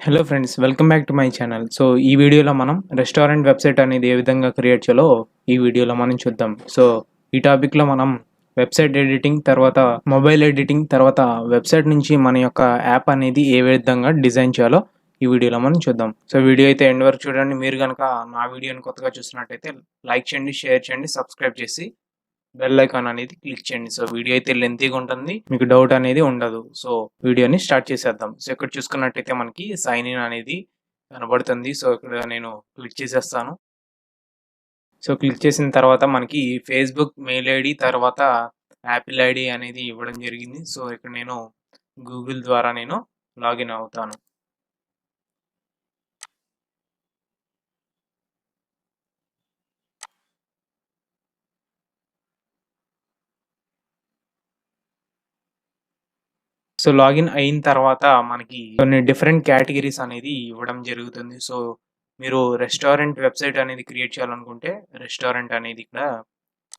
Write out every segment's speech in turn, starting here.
Hello friends, welcome back to my channel. So ఈ వీడియోలో మనం రెస్టారెంట్ వెబ్సైట్ అనేది ఏ విధంగా క్రియేట్ చేయాలో ఈ వీడియోలో మనం చూద్దాం. సో ఈ టాపిక్లో మనం వెబ్సైట్ ఎడిటింగ్, తర్వాత మొబైల్ ఎడిటింగ్, తర్వాత వెబ్సైట్ నుంచి మన యొక్క యాప్ అనేది ఏ విధంగా డిజైన్ చేయాలో ఈ వీడియోలో మనం చూద్దాం. సో వీడియో అయితే ఎండ్ వరకు చూడండి. మీరు కనుక నా వీడియోని కొత్తగా చూసినట్టయితే లైక్ చేయండి, షేర్ చేయండి, సబ్స్క్రైబ్ చేసి బెల్ ఐకాన్ అనేది క్లిక్ చేయండి. సో వీడియో అయితే లెంతీగా ఉంటుంది, మీకు డౌట్ అనేది ఉండదు. సో వీడియోని స్టార్ట్ చేసేద్దాం. సో ఇక్కడ చూసుకున్నట్టయితే మనకి సైన్ ఇన్ అనేది కనబడుతుంది. సో ఇక్కడ నేను క్లిక్ చేసేస్తాను. సో క్లిక్ చేసిన తర్వాత మనకి ఫేస్బుక్ మెయిల్ ఐడి, తర్వాత యాపిల్ ఐడి అనేది ఇవ్వడం జరిగింది. సో ఇక్కడ నేను గూగుల్ ద్వారా నేను లాగిన్ అవుతాను. సో లాగిన్ అయిన తర్వాత మనకి కొన్ని డిఫరెంట్ కేటగిరీస్ అనేది ఇవ్వడం జరుగుతుంది. సో మీరు రెస్టారెంట్ వెబ్సైట్ అనేది క్రియేట్ చేయాలనుకుంటే రెస్టారెంట్ అనేది ఇక్కడ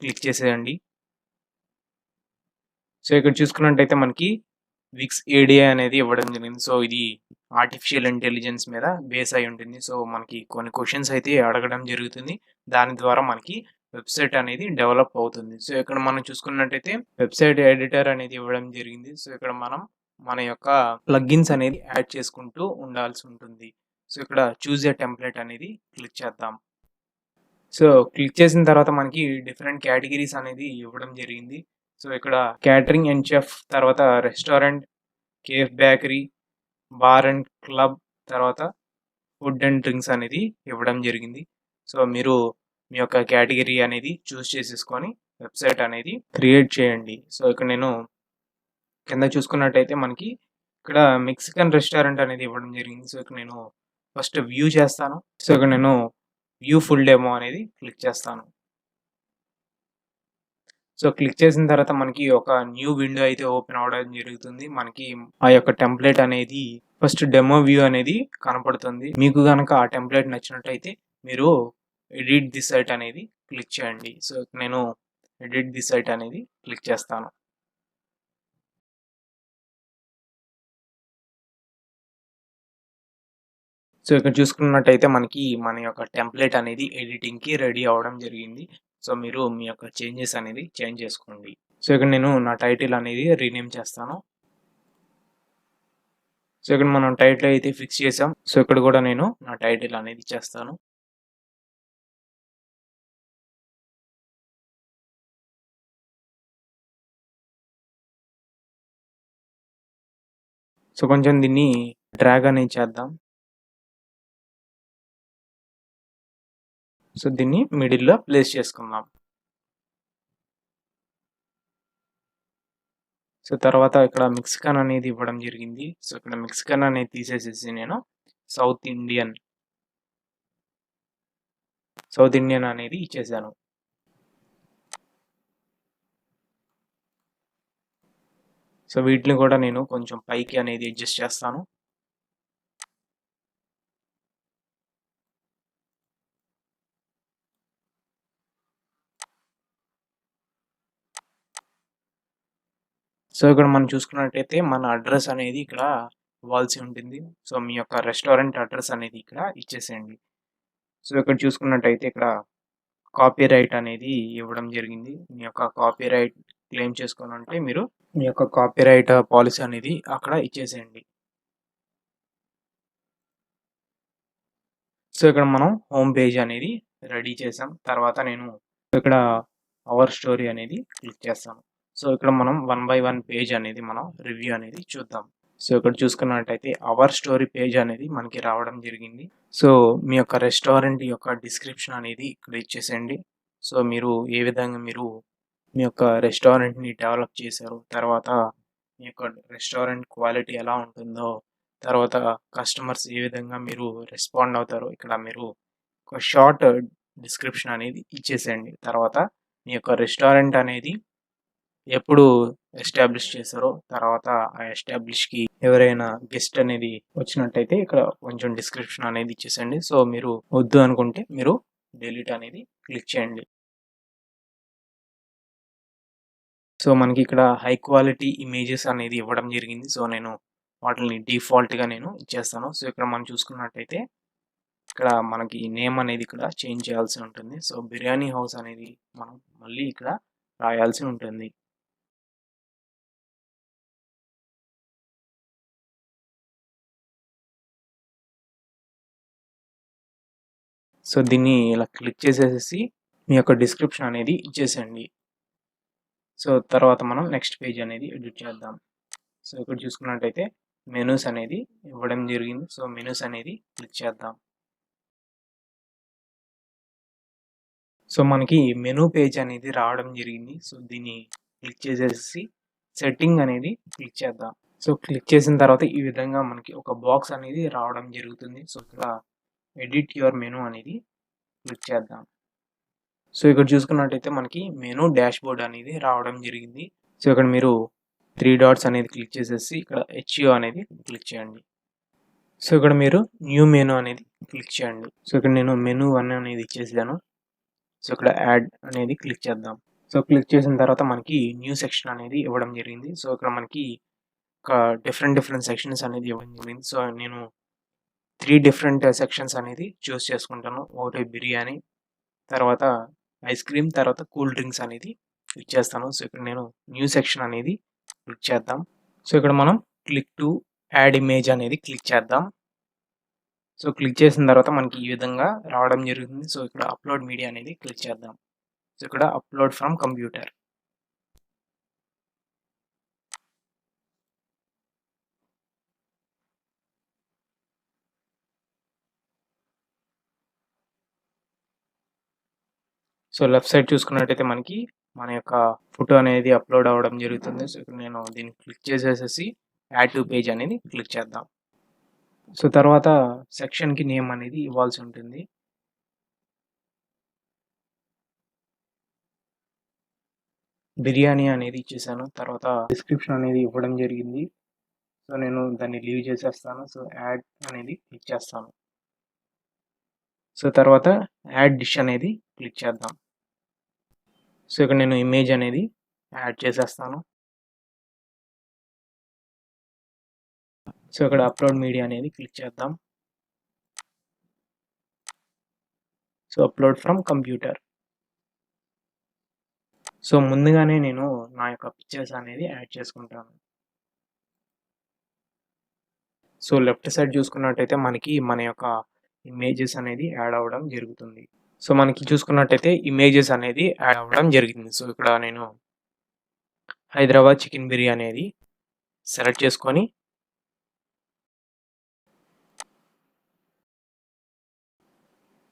క్లిక్ చేసేయండి. సో ఇక్కడ చూసుకున్నట్టయితే మనకి విక్స్ ఏడిఐ అనేది ఇవ్వడం జరిగింది. సో ఇది ఆర్టిఫిషియల్ ఇంటెలిజెన్స్ మీద బేస్ అయి ఉంటుంది. సో మనకి కొన్ని క్వశ్చన్స్ అయితే అడగడం జరుగుతుంది. దాని ద్వారా మనకి వెబ్సైట్ అనేది డెవలప్ అవుతుంది. సో ఇక్కడ మనం చూసుకున్నట్టయితే వెబ్సైట్ ఎడిటర్ అనేది ఇవ్వడం జరిగింది. సో ఇక్కడ మనం మన యొక్క ప్లగ్గిన్స్ అనేది యాడ్ చేసుకుంటూ ఉండాల్సి ఉంటుంది. సో ఇక్కడ చూజ్ ఏ టెంప్లెట్ అనేది క్లిక్ చేద్దాం. సో క్లిక్ చేసిన తర్వాత మనకి డిఫరెంట్ కేటగిరీస్ అనేది ఇవ్వడం జరిగింది. సో ఇక్కడ క్యాటరింగ్ అండ్ చెఫ్, తర్వాత restaurant, cafe bakery, bar and club, తర్వాత ఫుడ్ అండ్ డ్రింక్స్ అనేది ఇవ్వడం జరిగింది. సో మీరు మీ యొక్క కేటగిరీ అనేది చూస్ చేసేసుకొని వెబ్సైట్ అనేది క్రియేట్ చేయండి. సో ఇక్కడ నేను కింద చూసుకున్నట్టయితే మనకి ఇక్కడ మెక్సికన్ రెస్టారెంట్ అనేది ఇవ్వడం జరిగింది. సో ఇక్కడ నేను ఫస్ట్ వ్యూ చేస్తాను. సో ఇక్కడ నేను వ్యూ ఫుల్ డెమో అనేది క్లిక్ చేస్తాను. సో క్లిక్ చేసిన తర్వాత మనకి ఒక న్యూ విండో అయితే ఓపెన్ అవ్వడం జరుగుతుంది. మనకి ఆ యొక్క టెంప్లెట్ అనేది ఫస్ట్ డెమో వ్యూ అనేది కనపడుతుంది. మీకు గనక ఆ టెంప్లెట్ నచ్చినట్లయితే మీరు ఎడిట్ ది సైట్ అనేది క్లిక్ చేయండి. సో నేను ఎడిట్ ది సైట్ అనేది క్లిక్ చేస్తాను. సో ఇక్కడ చూసుకున్నట్టయితే మనకి మన యొక్క టెంప్లెట్ అనేది ఎడిటింగ్‌కి రెడీ అవ్వడం జరిగింది. సో మీరు మీ యొక్క చేంజెస్ అనేది చేంజ్ చేసుకోండి. సో ఇక్కడ నేను నా టైటిల్ అనేది రీనేమ్ చేస్తాను. సో ఇక్కడ మనం టైటిల్ అయితే ఫిక్స్ చేసాం. సో ఇక్కడ కూడా నేను నా టైటిల్ అనేది ఇచ్చేస్తాను. సో కొంచెం దీన్ని డ్రాగ్ అనేది చేద్దాం. సో దీన్ని మిడిల్‌లో ప్లేస్ చేసుకుందాం. సో తర్వాత ఇక్కడ మెక్సికన్ అనేది ఇవ్వడం జరిగింది. సో ఇక్కడ మెక్సికన్ అనేది తీసేసేసి నేను సౌత్ ఇండియన్ అనేది ఇచ్చేసాను. సో వీటిని కూడా నేను కొంచెం పైకి అనేది అడ్జస్ట్ చేస్తాను. సో ఇక్కడ మనం చూసుకున్నట్టయితే మన అడ్రస్ అనేది ఇక్కడ ఇవ్వాల్సి ఉంటుంది. సో మీ యొక్క రెస్టారెంట్ అడ్రస్ అనేది ఇక్కడ ఇచ్చేసేయండి. సో ఇక్కడ చూసుకున్నట్టయితే ఇక్కడ కాపీరైట్ అనేది ఇవ్వడం జరిగింది. మీ యొక్క కాపీరైట్ క్లెయిమ్ చేసుకోవాలంటే మీరు మీ యొక్క కాపీరైట్ పాలిసీ అనేది అక్కడ ఇచ్చేసేయండి. సో ఇక్కడ మనం హోమ్ పేజ్ అనేది రెడీ చేసాం. తర్వాత నేను ఇక్కడ అవర్ స్టోరీ అనేది క్లిక్ చేస్తాను. సో ఇక్కడ మనం 1 బై 1 పేజ్ అనేది మనం రివ్యూ అనేది చూద్దాం. సో ఇక్కడ చూసుకున్నట్టయితే అవర్ స్టోరీ పేజ్ అనేది మనకి రావడం జరిగింది. సో మీ యొక్క రెస్టారెంట్ యొక్క డిస్క్రిప్షన్ అనేది ఇక్కడ ఇచ్చేసేయండి. సో మీరు ఏ విధంగా మీరు మీ యొక్క రెస్టారెంట్‌ని డెవలప్ చేశారు, తర్వాత మీ యొక్క రెస్టారెంట్ క్వాలిటీ ఎలా ఉంటుందో, తర్వాత కస్టమర్స్ ఏ విధంగా మీరు రెస్పాండ్ అవుతారో ఇక్కడ మీరు ఒక షార్ట్ డిస్క్రిప్షన్ అనేది ఇచ్చేసేయండి. తర్వాత మీ యొక్క రెస్టారెంట్ అనేది ఎప్పుడు ఎస్టాబ్లిష్ చేశారో, తర్వాత ఆ ఎస్టాబ్లిష్‌కి ఎవరైనా గెస్ట్ అనేది వచ్చినట్టయితే ఇక్కడ కొంచెం డిస్క్రిప్షన్ అనేది ఇచ్చేసేయండి. సో మీరు వద్దు అనుకుంటే మీరు డిలీట్ అనేది క్లిక్ చేయండి. సో మనకి ఇక్కడ హై క్వాలిటీ ఇమేజెస్ అనేది ఇవ్వడం జరిగింది. సో నేను వాటిని డిఫాల్ట్‌గా నేను ఇచ్చేస్తాను. సో, ఇక్కడ మనం చూసుకున్నట్టయితే ఇక్కడ మనకి నేమ్ అనేది ఇక్కడ చేంజ్ చేయాల్సి ఉంటుంది. సో, బిర్యానీ హౌస్ అనేది మనం మళ్ళీ ఇక్కడ రాయాల్సి ఉంటుంది. సో, దీన్ని ఇలా క్లిక్ చేసేసేసి మీ యొక్క డిస్క్రిప్షన్ అనేది ఇచ్చేసేయండి. సో, తర్వాత మనం నెక్స్ట్ పేజ్ అనేది ఎడిట్ చేద్దాం. సో, ఇక్కడ చూసుకున్నట్టయితే మెనూస్ అనేది ఇవ్వడం జరిగింది. సో, మెనూస్ అనేది క్లిక్ చేద్దాం. సో, మనకి మెనూ పేజ్ అనేది రావడం జరిగింది. సో, దీన్ని క్లిక్ చేసేసి సెట్టింగ్ అనేది క్లిక్ చేద్దాం. సో, క్లిక్ చేసిన తర్వాత ఈ విధంగా మనకి ఒక బాక్స్ అనేది రావడం జరుగుతుంది. సో, ఇక్కడ ఎడిట్ యువర్ మెనూ అనేది క్లిక్ చేద్దాం. సో, ఇక్కడ చూసుకున్నట్టయితే మనకి మెనూ డాష్‌బోర్డ్ అనేది రావడం జరిగింది. సో, ఇక్కడ మీరు 3 డాట్స్ అనేది క్లిక్ చేసేసి ఇక్కడ హెచ్‌యు అనేది క్లిక్ చేయండి. సో, ఇక్కడ మీరు న్యూ మెనూ అనేది క్లిక్ చేయండి. సో, ఇక్కడ నేను మెనూ 1 అనేది ఇచ్చేసాను. సో, ఇక్కడ యాడ్ అనేది క్లిక్ చేద్దాం. సో, క్లిక్ చేసిన తర్వాత మనకి న్యూ సెక్షన్ అనేది ఇవ్వడం జరిగింది. సో, ఇక్కడ మనకి ఒక డిఫరెంట్ సెక్షన్స్ అనేది ఇవ్వడం జరిగింది. సో, నేను 3 డిఫరెంట్ సెక్షన్స్ అనేది చూస్ చేసుకుంటాను. ఒకటి బిర్యానీ, తర్వాత ఐస్ క్రీమ్, తర్వాత కూల్ డ్రింక్స్ అనేది ఇచ్చేస్తాను. సో, ఇక్కడ నేను న్యూ సెక్షన్ అనేది క్లిక్ చేద్దాం. సో, ఇక్కడ మనం క్లిక్ టు యాడ్ ఇమేజ్ అనేది క్లిక్ చేద్దాం. సో, క్లిక్ చేసిన తర్వాత మనకి ఈ విధంగా రావడం జరుగుతుంది. సో, ఇక్కడ అప్‌లోడ్ మీడియా అనేది క్లిక్ చేద్దాం. సో, ఇక్కడ upload from computer. So, left side చూసుకున్నట్టయితే మనకి మన యొక్క ఫోటో అనేది అప్‌లోడ్ అవ్వడం జరుగుతుంది. సో, ఇక్కడ నేను దీన్ని క్లిక్ చేసేసేసి యాడ్ టు పేజ్ అనేది క్లిక్ చేద్దాం. సో, తర్వాత సెక్షన్‌కి నేమ్ అనేది ఇవ్వాల్సి ఉంటుంది. బిర్యానీ అనేది ఇచ్చేసాను. తర్వాత డిస్క్రిప్షన్ అనేది ఇవ్వడం జరిగింది. సో, నేను దాన్ని లీవ్ చేసేస్తాను. సో, యాడ్ అనేది క్లిక్ చేస్తాను. సో, తర్వాత యాడ్ డిష్ అనేది క్లిక్ చేద్దాం. సో, ఇక్కడ నేను ఇమేజ్ అనేది యాడ్ చేసేస్తాను. సో, ఇక్కడ అప్‌లోడ్ మీడియా అనేది క్లిక్ చేద్దాం. So, upload from computer. So, ముందుగానే నేను నా యొక్క పిక్చర్స్ అనేది యాడ్ చేసుకుంటాను. సో, లెఫ్ట్ సైడ్ చూసుకున్నట్టయితే మనకి మన యొక్క ఇమేజెస్ అనేది యాడ్ అవ్వడం జరుగుతుంది. సో, మనకి చూసుకున్నట్టయితే ఇమేజెస్ అనేది యాడ్ అవ్వడం జరిగింది. సో, ఇక్కడ నేను హైదరాబాద్ చికెన్ బిర్యానీ అనేది సెలెక్ట్ చేసుకొని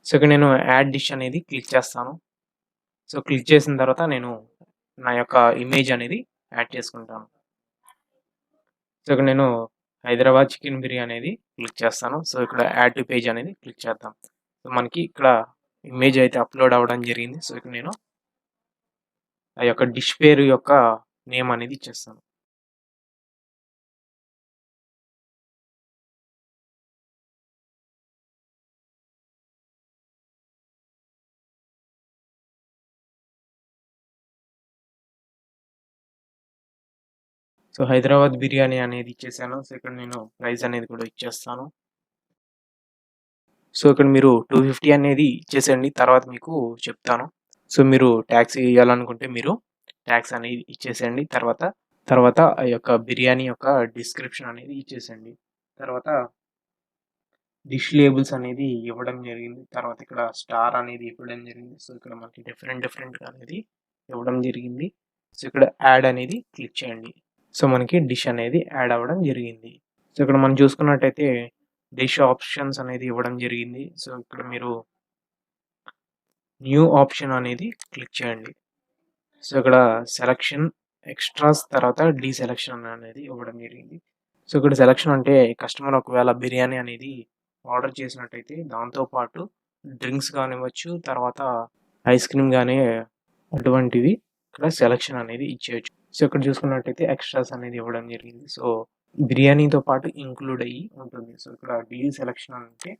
సో, ఇక్కడ నేను యాడ్ డిష్ అనేది క్లిక్ చేస్తాను. సో, క్లిక్ చేసిన తర్వాత నేను నా యొక్క ఇమేజ్ అనేది యాడ్ చేసుకుంటాను. సో, ఇక్కడ నేను హైదరాబాద్ చికెన్ బిర్యానీ అనేది క్లిక్ చేస్తాను. సో, ఇక్కడ యాడ్ టు పేజ్ అనేది క్లిక్ చేద్దాం. సో, మనకి ఇక్కడ ఇమేజ్ అయితే అప్‌లోడ్ అవ్వడం జరిగింది. సో, ఇక్కడ నేను ఆ యొక్క డిష్ పేరు యొక్క నేమ్ అనేది ఇచ్చేస్తాను. సో, హైదరాబాద్ బిర్యానీ అనేది ఇచ్చేసాను. సో, ఇక్కడ నేను ప్రైస్ అనేది కూడా ఇచ్చేస్తాను. సో, ఇక్కడ మీరు 250 అనేది ఇచ్చేసేయండి. తర్వాత మీకు చెప్తాను. సో, మీరు టాక్స్ ఎయ్యాలనుకుంటే మీరు టాక్స్ అనేది ఇచ్చేసేయండి. తర్వాత ఆ యొక్క బిర్యానీ యొక్క డిస్క్రిప్షన్ అనేది ఇచ్చేసేయండి. తర్వాత డిష్ లేబుల్స్ అనేది ఇవ్వడం జరిగింది. తర్వాత ఇక్కడ స్టార్ అనేది ఇవ్వడం జరిగింది. సో, ఇక్కడ మనకి డిఫరెంట్‌గా అనేది ఇవ్వడం జరిగింది. సో, ఇక్కడ యాడ్ అనేది క్లిక్ చేయండి. సో, మనకి డిష్ అనేది యాడ్ అవ్వడం జరిగింది. సో, ఇక్కడ మనం చూసుకున్నట్టయితే డిష్ ఆప్షన్స్ అనేది ఇవ్వడం జరిగింది. సో, ఇక్కడ మీరు న్యూ ఆప్షన్ అనేది క్లిక్ చేయండి. సో, ఇక్కడ సెలక్షన్, ఎక్స్‌ట్రాస్ తర్వాత డీసెలక్షన్ అనేది ఇవ్వడం జరిగింది. సో, ఇక్కడ సెలక్షన్ అంటే కస్టమర్ ఒకవేళ బిర్యానీ అనేది ఆర్డర్ చేసినట్టయితే దాంతో పాటు డ్రింక్స్ కానివ్వచ్చు, తర్వాత ఐస్ క్రీమ్ గాని అటువంటివి ఇక్కడ సెలక్షన్ అనేది ఇచ్చేయొచ్చు. సో, ఇక్కడ చూసుకున్నట్టయితే ఎక్స్‌ట్రాస్ అనేది ఇవ్వడం జరిగింది. సో, బిర్యానీతో పాటు ఇంక్లూడ్ అయ్యి ఉంటుంది. సో, ఇక్కడ డీసెలక్షన్ అంటే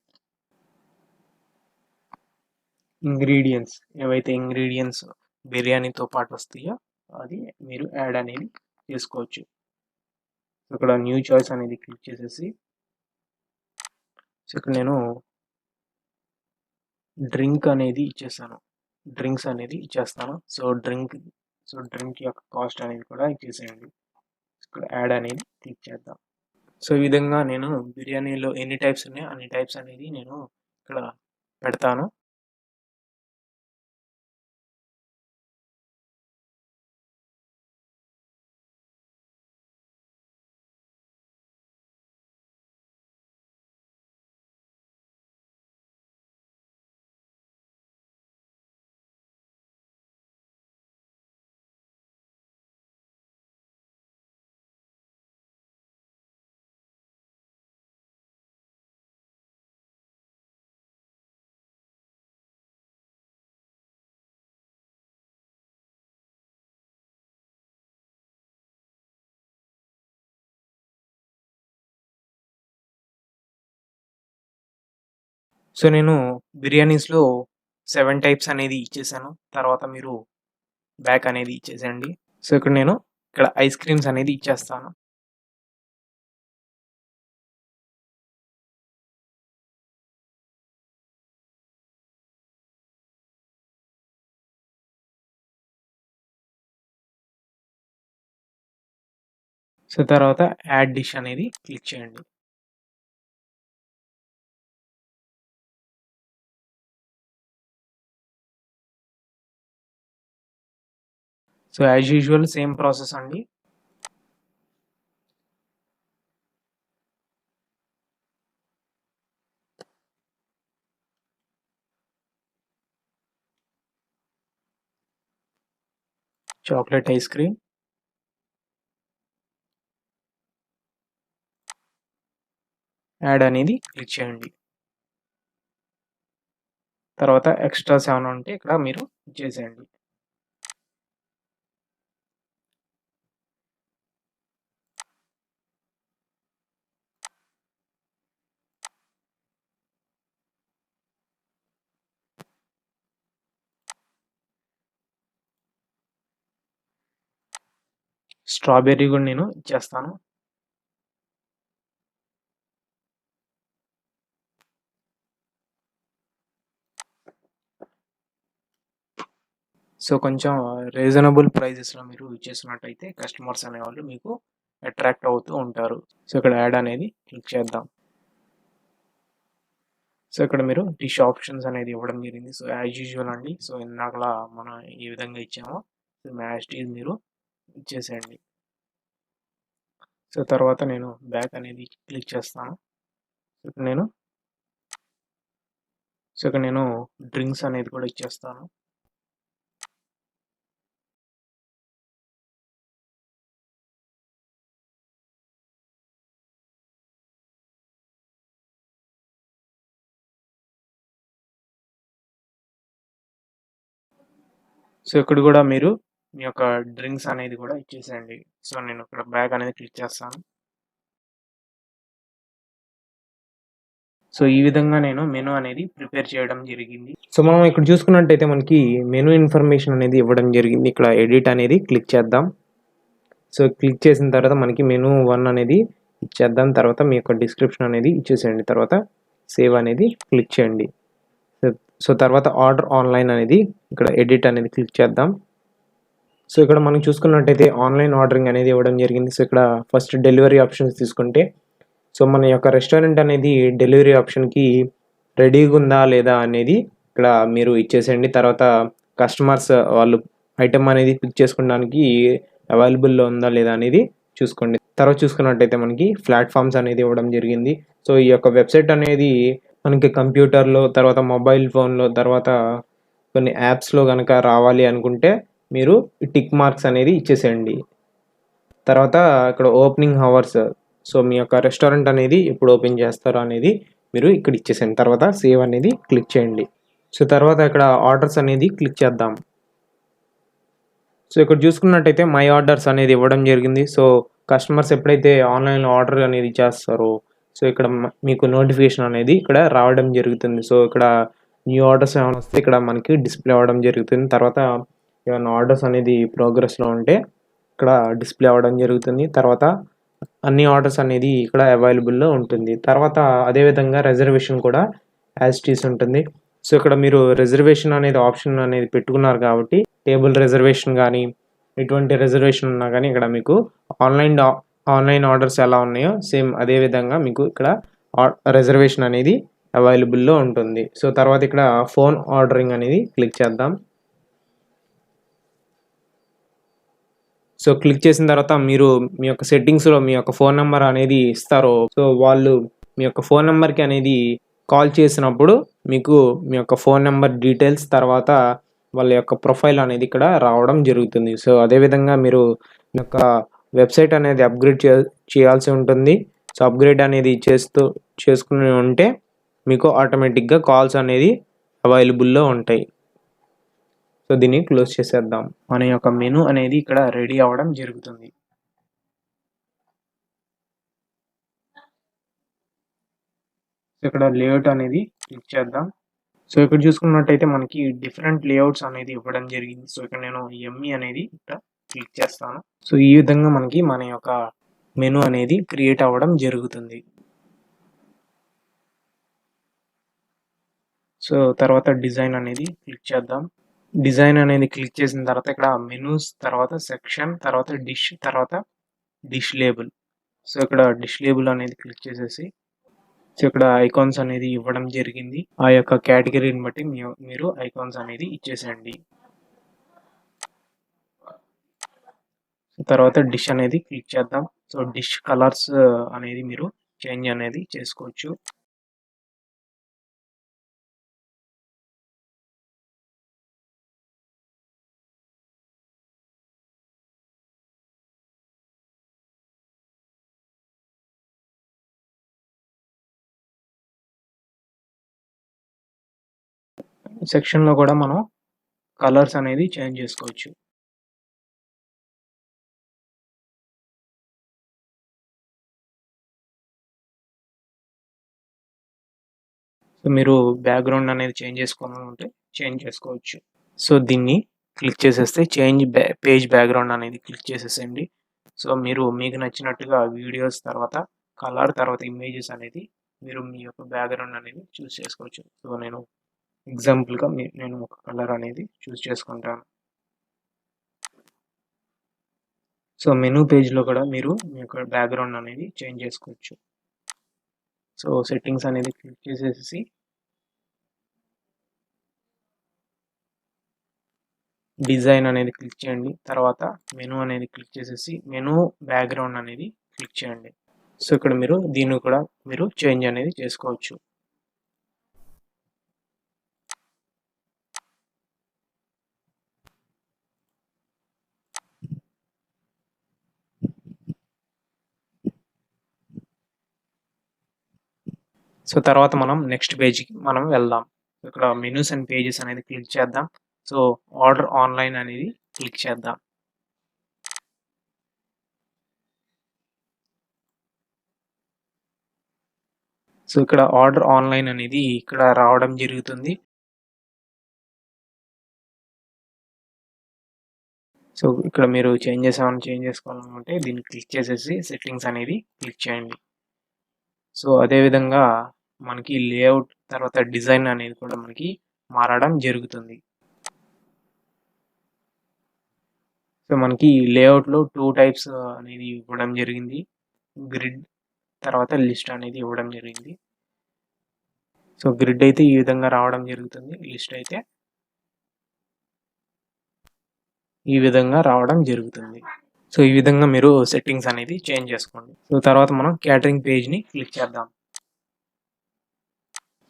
ఇంగ్రీడియెంట్స్ ఏవైతే ఇంగ్రీడియెంట్స్ బిర్యానీతో పాటు వస్తాయో అది మీరు యాడ్ అనేది చేసుకోవచ్చు. ఇక్కడ న్యూ చాయిస్ అనేది క్లిక్ చేసేసి సో ఇక్కడ నేను డ్రింక్ అనేది ఇచ్చేస్తాను. డ్రింక్స్ అనేది ఇచ్చేస్తాను. సో డ్రింక్ యొక్క కాస్ట్ అనేది కూడా ఇచ్చేసేయండి. ఇక్కడ యాడ్ అనేది క్లిక్ చేద్దాం. సో ఈ విధంగా నేను బిర్యానీలో ఎన్ని టైప్స్ ఉన్నాయో అన్ని టైప్స్ అనేది నేను ఇక్కడ పెడతాను. సో నేను బిర్యానీస్‌లో 7 టైప్స్ అనేది ఇచ్చేసాను. తర్వాత మీరు బ్యాక్ అనేది ఇచ్చేసేయండి. సో ఇక్కడ ఐస్ క్రీమ్స్ అనేది ఇచ్చేస్తాను. సో తర్వాత యాడ్ డిష్ అనేది క్లిక్ చేయండి. So as usual same process అండి. Chocolate ice cream. యాడ్ అనేది క్లిక్ చేయండి. తర్వాత ఎక్స్‌ట్రాస్ ఏమైనా ఉంటే ఇక్కడ మీరు ఇచ్చేసేయండి. స్ట్రాబెర్రీ కూడా నేను ఇచ్చేస్తాను. సో కొంచెం రీజనబుల్ ప్రైజెస్‌లో మీరు ఇచ్చేసినట్టయితే కస్టమర్స్ అనేవాళ్ళు మీకు అట్రాక్ట్ అవుతూ ఉంటారు. సో ఇక్కడ యాడ్ అనేది క్లిక్ చేద్దాం. సో ఇక్కడ మీరు డిష్ ఆప్షన్స్ అనేది ఇవ్వడం జరిగింది. సో యాజ్ యూజువల్ అండి. సో ఇందాకలా మనం ఏ విధంగా ఇచ్చామో సో యాజ్ ఇట్ ఈజ్ మీరు ఇచ్చేసేయండి. సో తర్వాత నేను బ్యాక్ అనేది క్లిక్ చేస్తాను. ఇక్కడ నేను డ్రింక్స్ అనేది కూడా ఇచ్చేస్తాను. సో ఇక్కడ కూడా మీరు మీ యొక్క డ్రింక్స్ అనేది కూడా ఇచ్చేసేయండి. సో నేను ఇక్కడ బ్యాక్ అనేది క్లిక్ చేస్తాను. సో ఈ విధంగా నేను మెనూ అనేది ప్రిపేర్ చేయడం జరిగింది. సో మనం ఇక్కడ చూసుకున్నట్టయితే మనకి మెనూ ఇన్ఫర్మేషన్ అనేది ఇవ్వడం జరిగింది. ఇక్కడ ఎడిట్ అనేది క్లిక్ చేద్దాం. సో క్లిక్ చేసిన తర్వాత మనకి మెనూ 1 అనేది ఇచ్చేద్దాం. తర్వాత మీ యొక్క డిస్క్రిప్షన్ అనేది ఇచ్చేసేయండి. తర్వాత సేవ్ అనేది క్లిక్ చేయండి. సో తర్వాత ఆర్డర్ ఆన్లైన్ అనేది ఇక్కడ ఎడిట్ అనేది క్లిక్ చేద్దాం. సో ఇక్కడ మనం చూసుకున్నట్టయితే ఆన్లైన్ ఆర్డరింగ్ అనేది ఇవ్వడం జరిగింది. సో ఇక్కడ ఫస్ట్ డెలివరీ ఆప్షన్స్ తీసుకుంటే సో మన యొక్క రెస్టారెంట్ అనేది డెలివరీ ఆప్షన్‌కి రెడీగా ఉందా లేదా అనేది ఇక్కడ మీరు ఇచ్చేసేయండి. తర్వాత కస్టమర్స్ వాళ్ళు ఐటెమ్ అనేది పిక్ చేసుకోవడానికి అవైలబుల్‌లో ఉందా లేదా అనేది చూసుకోండి. తర్వాత చూసుకున్నట్టయితే మనకి ప్లాట్‌ఫార్మ్స్ అనేది ఇవ్వడం జరిగింది. సో ఈ యొక్క వెబ్‌సైట్ అనేది మనకి కంప్యూటర్‌లో, తర్వాత మొబైల్ ఫోన్‌లో, తర్వాత కొన్ని యాప్స్‌లో గనక రావాలి అనుకుంటే మీరు టిక్ మార్క్స్ అనేది ఇచ్చేసేయండి. తర్వాత ఇక్కడ ఓపెనింగ్ అవర్స్ సో మీ యొక్క రెస్టారెంట్ అనేది ఎప్పుడు ఓపెన్ చేస్తారో అనేది మీరు ఇక్కడ ఇచ్చేసేయండి. తర్వాత సేవ్ అనేది క్లిక్ చేయండి. సో తర్వాత ఇక్కడ ఆర్డర్స్ అనేది క్లిక్ చేద్దాం. సో ఇక్కడ చూసుకున్నట్టయితే మై ఆర్డర్స్ అనేది ఇవ్వడం జరిగింది. సో కస్టమర్స్ ఎప్పుడైతే ఆన్లైన్‌లో ఆర్డర్ అనేది చేస్తారో సో ఇక్కడ మీకు నోటిఫికేషన్ అనేది ఇక్కడ రావడం జరుగుతుంది. సో ఇక్కడ న్యూ ఆర్డర్స్ ఏమైనా వస్తే ఇక్కడ మనకి డిస్‌ప్లే అవ్వడం జరుగుతుంది. తర్వాత ఏమైనా ఆర్డర్స్ అనేది ప్రోగ్రెస్‌లో ఉంటే ఇక్కడ డిస్‌ప్లే అవ్వడం జరుగుతుంది. తర్వాత అన్ని ఆర్డర్స్ అనేది ఇక్కడ అవైలబుల్‌లో ఉంటుంది. తర్వాత అదే విధంగా రిజర్వేషన్ కూడా యాజ్ ఇట్ ఈజ్ ఉంటుంది. సో, ఇక్కడ మీరు రిజర్వేషన్ అనేది ఆప్షన్ అనేది పెట్టుకున్నారు కాబట్టి టేబుల్ రిజర్వేషన్ గానీ, ఎటువంటి రిజర్వేషన్ ఉన్నా గానీ ఇక్కడ మీకు ఆన్‌లైన్ డా ఆన్‌లైన్ ఆర్డర్స్ ఎలా ఉన్నాయో సేమ్ అదే విధంగా మీకు ఇక్కడ రిజర్వేషన్ అనేది అవైలబుల్‌లో ఉంటుంది. సో, తర్వాత ఇక్కడ ఫోన్ ఆర్డరింగ్ అనేది క్లిక్ చేద్దాం. సో, క్లిక్ చేసిన తర్వాత మీరు మీ యొక్క సెట్టింగ్స్‌లో మీ యొక్క ఫోన్ నంబర్ అనేది ఇస్తారో, సో, వాళ్ళు మీ యొక్క ఫోన్ నంబర్‌కి అనేది కాల్ చేసినప్పుడు మీకు మీ యొక్క ఫోన్ నంబర్ డీటెయిల్స్ తర్వాత వాళ్ళ యొక్క ప్రొఫైల్ అనేది ఇక్కడ రావడం జరుగుతుంది. సో, అదే విధంగా మీరు మీ యొక్క వెబ్‌సైట్ అనేది అప్‌గ్రేడ్ చేయాల్సి ఉంటుంది. సో, అప్‌గ్రేడ్ అనేది చేసుకుని ఉంటే మీకు ఆటోమేటిక్‌గా కాల్స్ అనేది అవైలబుల్‌లో ఉంటాయి. సో, దీన్ని క్లోజ్ చేసేద్దాం. మన యొక్క మెనూ అనేది ఇక్కడ రెడీ అవ్వడం జరుగుతుంది. సో, ఇక్కడ లేఅవుట్ అనేది క్లిక్ చేద్దాం. సో, ఇక్కడ చూసుకున్నట్టయితే మనకి డిఫరెంట్ లేఅవుట్స్ అనేది ఇవ్వడం జరిగింది. సో, ఇక్కడ నేను ఎమ్ఈ అనేది ఇక్కడ క్లిక్ చేస్తాను. సో, ఈ విధంగా మనకి మన యొక్క మెనూ అనేది క్రియేట్ అవ్వడం జరుగుతుంది. సో, తర్వాత డిజైన్ అనేది క్లిక్ చేద్దాం. డిజైన్ అనేది క్లిక్ చేసిన తర్వాత ఇక్కడ మెనూస్ తర్వాత సెక్షన్ తర్వాత డిష్ లేబుల్. సో, ఇక్కడ డిష్ లేబుల్ అనేది క్లిక్ చేసేసి సో, ఇక్కడ ఐకాన్స్ అనేది ఇవ్వడం జరిగింది. ఆ యొక్క కేటగిరీని బట్టి మీరు ఐకాన్స్ అనేది ఇచ్చేసేయండి. తర్వాత డిష్ అనేది క్లిక్ చేద్దాం. సో, డిష్ కలర్స్ అనేది మీరు చేంజ్ అనేది చేసుకోవచ్చు. సెక్షన్‌లో కూడా మనం కలర్స్ అనేది చేంజ్ చేసుకోవచ్చు. సో, మీరు బ్యాక్‌గ్రౌండ్ అనేది చేంజ్ చేసుకోవాలనుకుంటే చేంజ్ చేసుకోవచ్చు. సో, దీన్ని క్లిక్ చేసేస్తే చేంజ్ పేజ్ బ్యాక్‌గ్రౌండ్ అనేది క్లిక్ చేసేసేయండి. సో, మీకు నచ్చినట్టుగా వీడియోస్ తర్వాత కలర్ తర్వాత ఇమేజెస్ అనేది మీరు మీ యొక్క బ్యాక్‌గ్రౌండ్ అనేది చూజ్ చేసుకోవచ్చు. సో, నేను ఎగ్జాంపుల్‌గా నేను ఒక కలర్ అనేది చూజ్ చేసుకుంటాను. సో, మెనూ పేజ్‌లో కూడా మీరు మీ యొక్క బ్యాక్‌గ్రౌండ్ అనేది చేంజ్ చేసుకోవచ్చు. సో, సెట్టింగ్స్ అనేది క్లిక్ చేసేసి డిజైన్ అనేది క్లిక్ చేయండి. తర్వాత మెనూ అనేది క్లిక్ చేసేసి మెనూ బ్యాక్‌గ్రౌండ్ అనేది క్లిక్ చేయండి. సో, ఇక్కడ దీన్ని కూడా మీరు చేంజ్ అనేది చేసుకోవచ్చు. సో, తర్వాత మనం నెక్స్ట్ పేజ్‌కి మనం వెళ్దాం. ఇక్కడ మెనూస్ అండ్ పేజెస్ అనేది క్లిక్ చేద్దాం. సో, ఆర్డర్ ఆన్‌లైన్ అనేది క్లిక్ చేద్దాం. సో, ఇక్కడ ఆర్డర్ ఆన్‌లైన్ అనేది ఇక్కడ రావడం జరుగుతుంది. సో, ఇక్కడ మీరు చేంజెస్ ఏమైనా చేంజ్ చేసుకోవాలనుకుంటే దీన్ని క్లిక్ చేసేసి సెట్టింగ్స్ అనేది క్లిక్ చేయండి. సో, అదే విధంగా మనకి లేఅవుట్ తర్వాత డిజైన్ అనేది కూడా మనకి మారడం జరుగుతుంది. సో, మనకి లేఅవుట్‌లో 2 టైప్స్ అనేది ఇవ్వడం జరిగింది. గ్రిడ్ తర్వాత లిస్ట్ అనేది ఇవ్వడం జరిగింది. సో, గ్రిడ్ అయితే ఈ విధంగా రావడం జరుగుతుంది. లిస్ట్ అయితే ఈ విధంగా రావడం జరుగుతుంది. సో, ఈ విధంగా మీరు సెట్టింగ్స్ అనేది చేంజ్ చేసుకోండి. సో, తర్వాత మనం క్యాటరింగ్ పేజ్‌ని క్లిక్ చేద్దాం.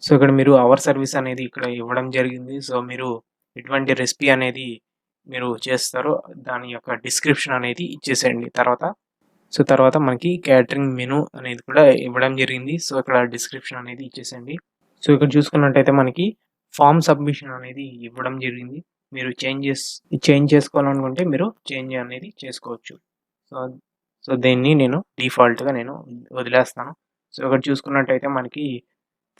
సో, ఇక్కడ మీరు అవర్ సర్వీస్ అనేది ఇక్కడ ఇవ్వడం జరిగింది. సో, మీరు ఎటువంటి రెసిపీ అనేది మీరు చేస్తారో దాని యొక్క డిస్క్రిప్షన్ అనేది ఇచ్చేసేయండి తర్వాత మనకి క్యాటరింగ్ మెనూ అనేది కూడా ఇవ్వడం జరిగింది. సో, ఇక్కడ డిస్క్రిప్షన్ అనేది ఇచ్చేసేయండి. సో, ఇక్కడ చూసుకున్నట్టయితే మనకి ఫార్మ్ సబ్మిషన్ అనేది ఇవ్వడం జరిగింది. మీరు చేంజ్ చేసుకోవాలనుకుంటే మీరు చేంజ్ అనేది చేసుకోవచ్చు. సో, దీన్ని నేను డిఫాల్ట్‌గా వదిలేస్తాను. సో, ఇక్కడ చూసుకున్నట్టయితే మనకి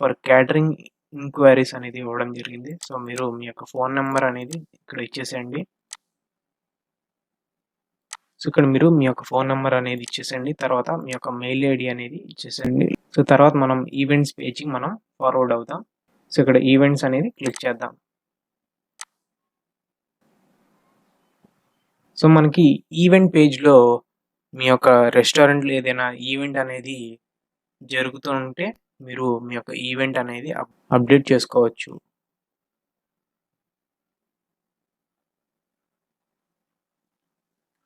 ఫర్ క్యాటరింగ్ ఎంక్వైరీస్ అనేది ఇవ్వడం జరిగింది. సో, మీరు మీ యొక్క ఫోన్ నంబర్ అనేది ఇక్కడ ఇచ్చేసేయండి. సో ఇక్కడ మీరు మీ యొక్క ఫోన్ నంబర్ అనేది ఇచ్చేసేయండి. తర్వాత మీ యొక్క మెయిల్ ఐడీ అనేది ఇచ్చేసేయండి. సో తర్వాత మనం ఈవెంట్స్ పేజ్‌కి మనం ఫార్వర్డ్ అవుతాం. సో ఇక్కడ ఈవెంట్స్ అనేది క్లిక్ చేద్దాం. సో మనకి ఈవెంట్ పేజ్‌లో మీ యొక్క రెస్టారెంట్‌లో ఏదైనా ఈవెంట్ అనేది జరుగుతూ ఉంటే మీరు మీ యొక్క ఈవెంట్ అనేది అప్డేట్ చేసుకోవచ్చు.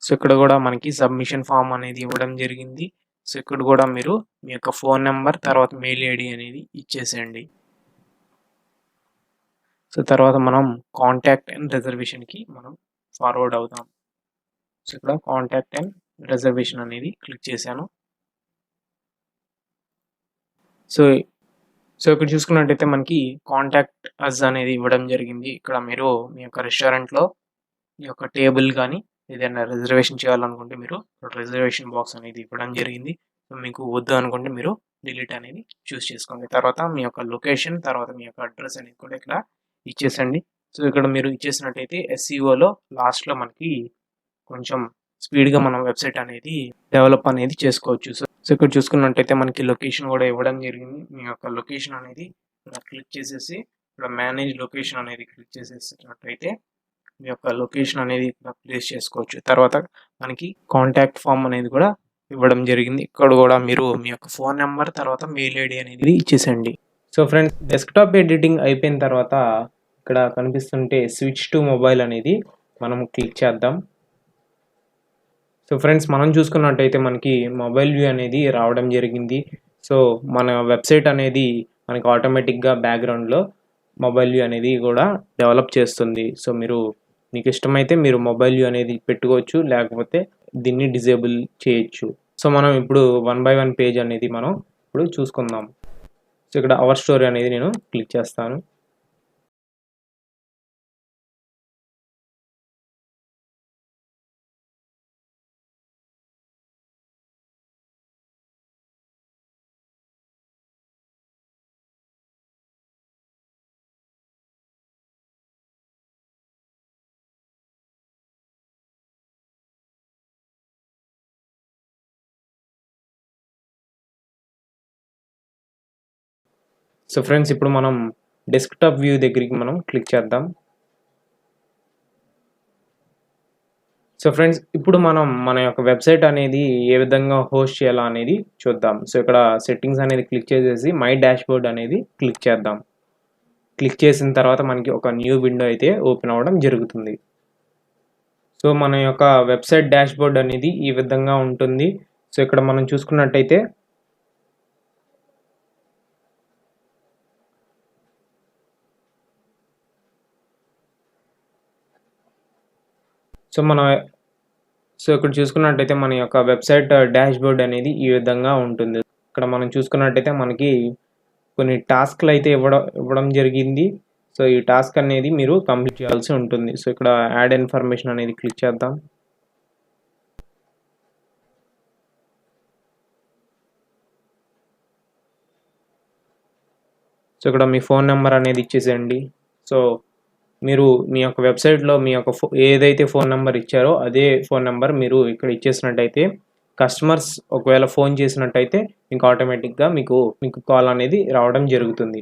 సో ఇక్కడ కూడా మనకి సబ్మిషన్ ఫామ్ అనేది ఇవ్వడం జరిగింది. సో ఇక్కడ కూడా మీరు మీ యొక్క ఫోన్ నంబర్ తర్వాత మెయిల్ ఐడీ అనేది ఇచ్చేసేయండి. సో తర్వాత మనం కాంటాక్ట్ అండ్ రిజర్వేషన్‌కి మనం ఫార్వర్డ్ అవుతాం. సో ఇక్కడ కాంటాక్ట్ అండ్ రిజర్వేషన్ అనేది క్లిక్ చేశాను. సో ఇక్కడ చూసుకున్నట్టయితే మనకి కాంటాక్ట్ అస్ అనేది ఇవ్వడం జరిగింది. ఇక్కడ మీరు మీ యొక్క రెస్టారెంట్‌లో ఈ యొక్క టేబుల్ గానీ ఏదైనా రిజర్వేషన్ చేయాలనుకుంటే మీరు రిజర్వేషన్ బాక్స్ అనేది ఇవ్వడం జరిగింది. సో మీకు వద్దు అనుకుంటే మీరు డిలీట్ అనేది చూస్ చేసుకోండి. తర్వాత మీ యొక్క లొకేషన్, తర్వాత మీ యొక్క అడ్రెస్ అనేది కూడా ఇక్కడ ఇచ్చేసండి. సో ఇక్కడ మీరు ఇచ్చేసినట్టయితే ఎస్‌సిఓలో లాస్ట్‌లో మనకి కొంచెం స్పీడ్‌గా మనం వెబ్‌సైట్ అనేది డెవలప్ అనేది చేసుకోవచ్చు. సో ఇక్కడ చూసుకున్నట్టయితే మనకి లొకేషన్ కూడా ఇవ్వడం జరిగింది. మీ యొక్క లొకేషన్ అనేది ఇక్కడ క్లిక్ చేసేసి ఇక్కడ మేనేజ్ లొకేషన్ అనేది క్లిక్ చేసేసినట్టయితే మీ యొక్క లొకేషన్ అనేది ఇక్కడ ప్లేస్ చేసుకోవచ్చు. తర్వాత మనకి కాంటాక్ట్ ఫామ్ అనేది కూడా ఇవ్వడం జరిగింది. ఇక్కడ కూడా మీరు మీ యొక్క ఫోన్ నంబర్ తర్వాత మెయిల్ ఐడీ అనేది ఇచ్చేసేయండి. సో ఫ్రెండ్స్, డెస్క్‌టాప్ ఎడిటింగ్ అయిపోయిన తర్వాత ఇక్కడ కనిపిస్తుంటే స్విచ్ టు మొబైల్ అనేది మనం క్లిక్ చేద్దాం. సో ఫ్రెండ్స్, మనం చూసుకున్నట్టయితే మనకి మొబైల్ వ్యూ అనేది రావడం జరిగింది. సో మన వెబ్సైట్ అనేది మనకి ఆటోమేటిక్‌గా బ్యాక్‌గ్రౌండ్‌లో మొబైల్ వ్యూ అనేది కూడా డెవలప్ చేస్తుంది. సో మీకు ఇష్టమైతే మీరు మొబైల్ వ్యూ అనేది పెట్టుకోవచ్చు, లేకపోతే దీన్ని డిజేబుల్ చేయొచ్చు. సో మనం ఇప్పుడు 1 బై 1 పేజ్ అనేది మనం ఇప్పుడు చూసుకుందాం. సో ఇక్కడ అవర్ స్టోరీ అనేది నేను క్లిక్ చేస్తాను. సో ఫ్రెండ్స్, ఇప్పుడు మనం డెస్క్‌టాప్ వ్యూ దగ్గరికి మనం క్లిక్ చేద్దాం. సో ఫ్రెండ్స్, ఇప్పుడు మనం మన యొక్క వెబ్సైట్ అనేది ఏ విధంగా హోస్ట్ చేయాలా అనేది చూద్దాం. సో ఇక్కడ సెట్టింగ్స్ అనేది క్లిక్ చేసేసి మై డాష్‌బోర్డ్ అనేది క్లిక్ చేద్దాం. క్లిక్ చేసిన తర్వాత మనకి ఒక న్యూ విండో అయితే ఓపెన్ అవ్వడం జరుగుతుంది. సో మన యొక్క వెబ్సైట్ డాష్‌బోర్డ్ అనేది ఈ విధంగా ఉంటుంది. సో ఇక్కడ మనం చూసుకున్నట్టయితే సో ఇక్కడ చూసుకున్నట్టయితే మన యొక్క వెబ్సైట్ డాష్‌బోర్డ్ అనేది ఈ విధంగా ఉంటుంది. ఇక్కడ మనం చూసుకున్నట్టయితే మనకి కొన్ని టాస్క్‌లు అయితే ఇవ్వడం జరిగింది. సో ఈ టాస్క్ అనేది మీరు కంప్లీట్ చేయాల్సి ఉంటుంది. సో ఇక్కడ యాడ్ ఇన్ఫర్మేషన్ అనేది క్లిక్ చేద్దాం. సో ఇక్కడ మీ ఫోన్ నెంబర్ అనేది ఇచ్చేసేయండి. సో మీరు మీ యొక్క వెబ్సైట్లో మీ యొక్క ఏదైతే ఫోన్ నెంబర్ ఇచ్చారో అదే ఫోన్ నెంబర్ మీరు ఇక్కడ ఇచ్చేసినట్టయితే కస్టమర్స్ ఒకవేళ ఫోన్ చేసినట్టయితే మీకు ఆటోమేటిక్‌గా మీకు కాల్ అనేది రావడం జరుగుతుంది.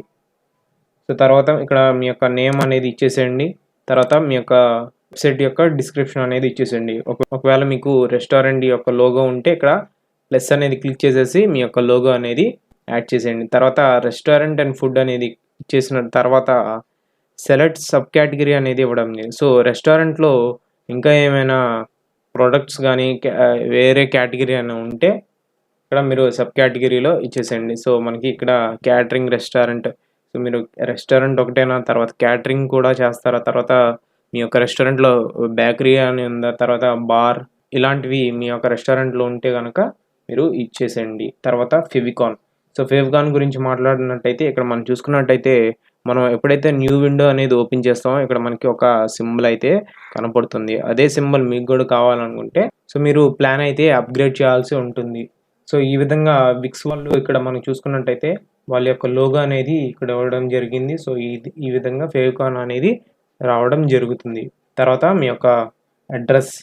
సో తర్వాత ఇక్కడ మీ యొక్క నేమ్ అనేది ఇచ్చేసేయండి. తర్వాత మీ యొక్క వెబ్సైట్ యొక్క డిస్క్రిప్షన్ అనేది ఇచ్చేసేయండి. ఒకవేళ మీకు రెస్టారెంట్ యొక్క లోగో ఉంటే ఇక్కడ ప్లస్ అనేది క్లిక్ చేసేసి మీ యొక్క లోగో అనేది యాడ్ చేసేయండి. తర్వాత రెస్టారెంట్ అండ్ ఫుడ్ అనేది ఇచ్చేసిన తర్వాత సెలెక్ట్ సబ్ కేటగిరీ అనేది ఇవ్వడం జరిగింది. సో రెస్టారెంట్లో ఇంకా ఏమైనా ప్రొడక్ట్స్ కానీ వేరే కేటగిరీ అని ఉంటే ఇక్కడ మీరు సబ్ కేటగిరీలో ఇచ్చేసేయండి. సో మనకి ఇక్కడ క్యాటరింగ్ రెస్టారెంట్. సో మీరు రెస్టారెంట్ ఒకటేనా, తర్వాత క్యాటరింగ్ కూడా చేస్తారా, తర్వాత మీ యొక్క రెస్టారెంట్లో బేకరీ అని ఉందా, తర్వాత బార్ ఇలాంటివి మీ యొక్క రెస్టారెంట్లో ఉంటే కనుక మీరు ఇచ్చేసేయండి. తర్వాత ఫెవికాన్. సో ఫెవికాన్ గురించి మాట్లాడినట్టయితే ఇక్కడ మనం చూసుకున్నట్టయితే మనం ఎప్పుడైతే న్యూ విండో అనేది ఓపెన్ చేస్తామో ఇక్కడ మనకి ఒక సింబల్ అయితే కనపడుతుంది. అదే సింబల్ మీకు కూడా కావాలనుకుంటే సో మీరు ప్లాన్ అయితే అప్గ్రేడ్ చేయాల్సి ఉంటుంది. సో ఈ విధంగా విక్స్ వాళ్ళు ఇక్కడ మనం చూసుకున్నట్టయితే వాళ్ళ యొక్క లోగో అనేది ఇక్కడ ఇవ్వడం జరిగింది. సో ఈ విధంగా ఫెవికాన్ అనేది రావడం జరుగుతుంది. తర్వాత మీ యొక్క అడ్రస్.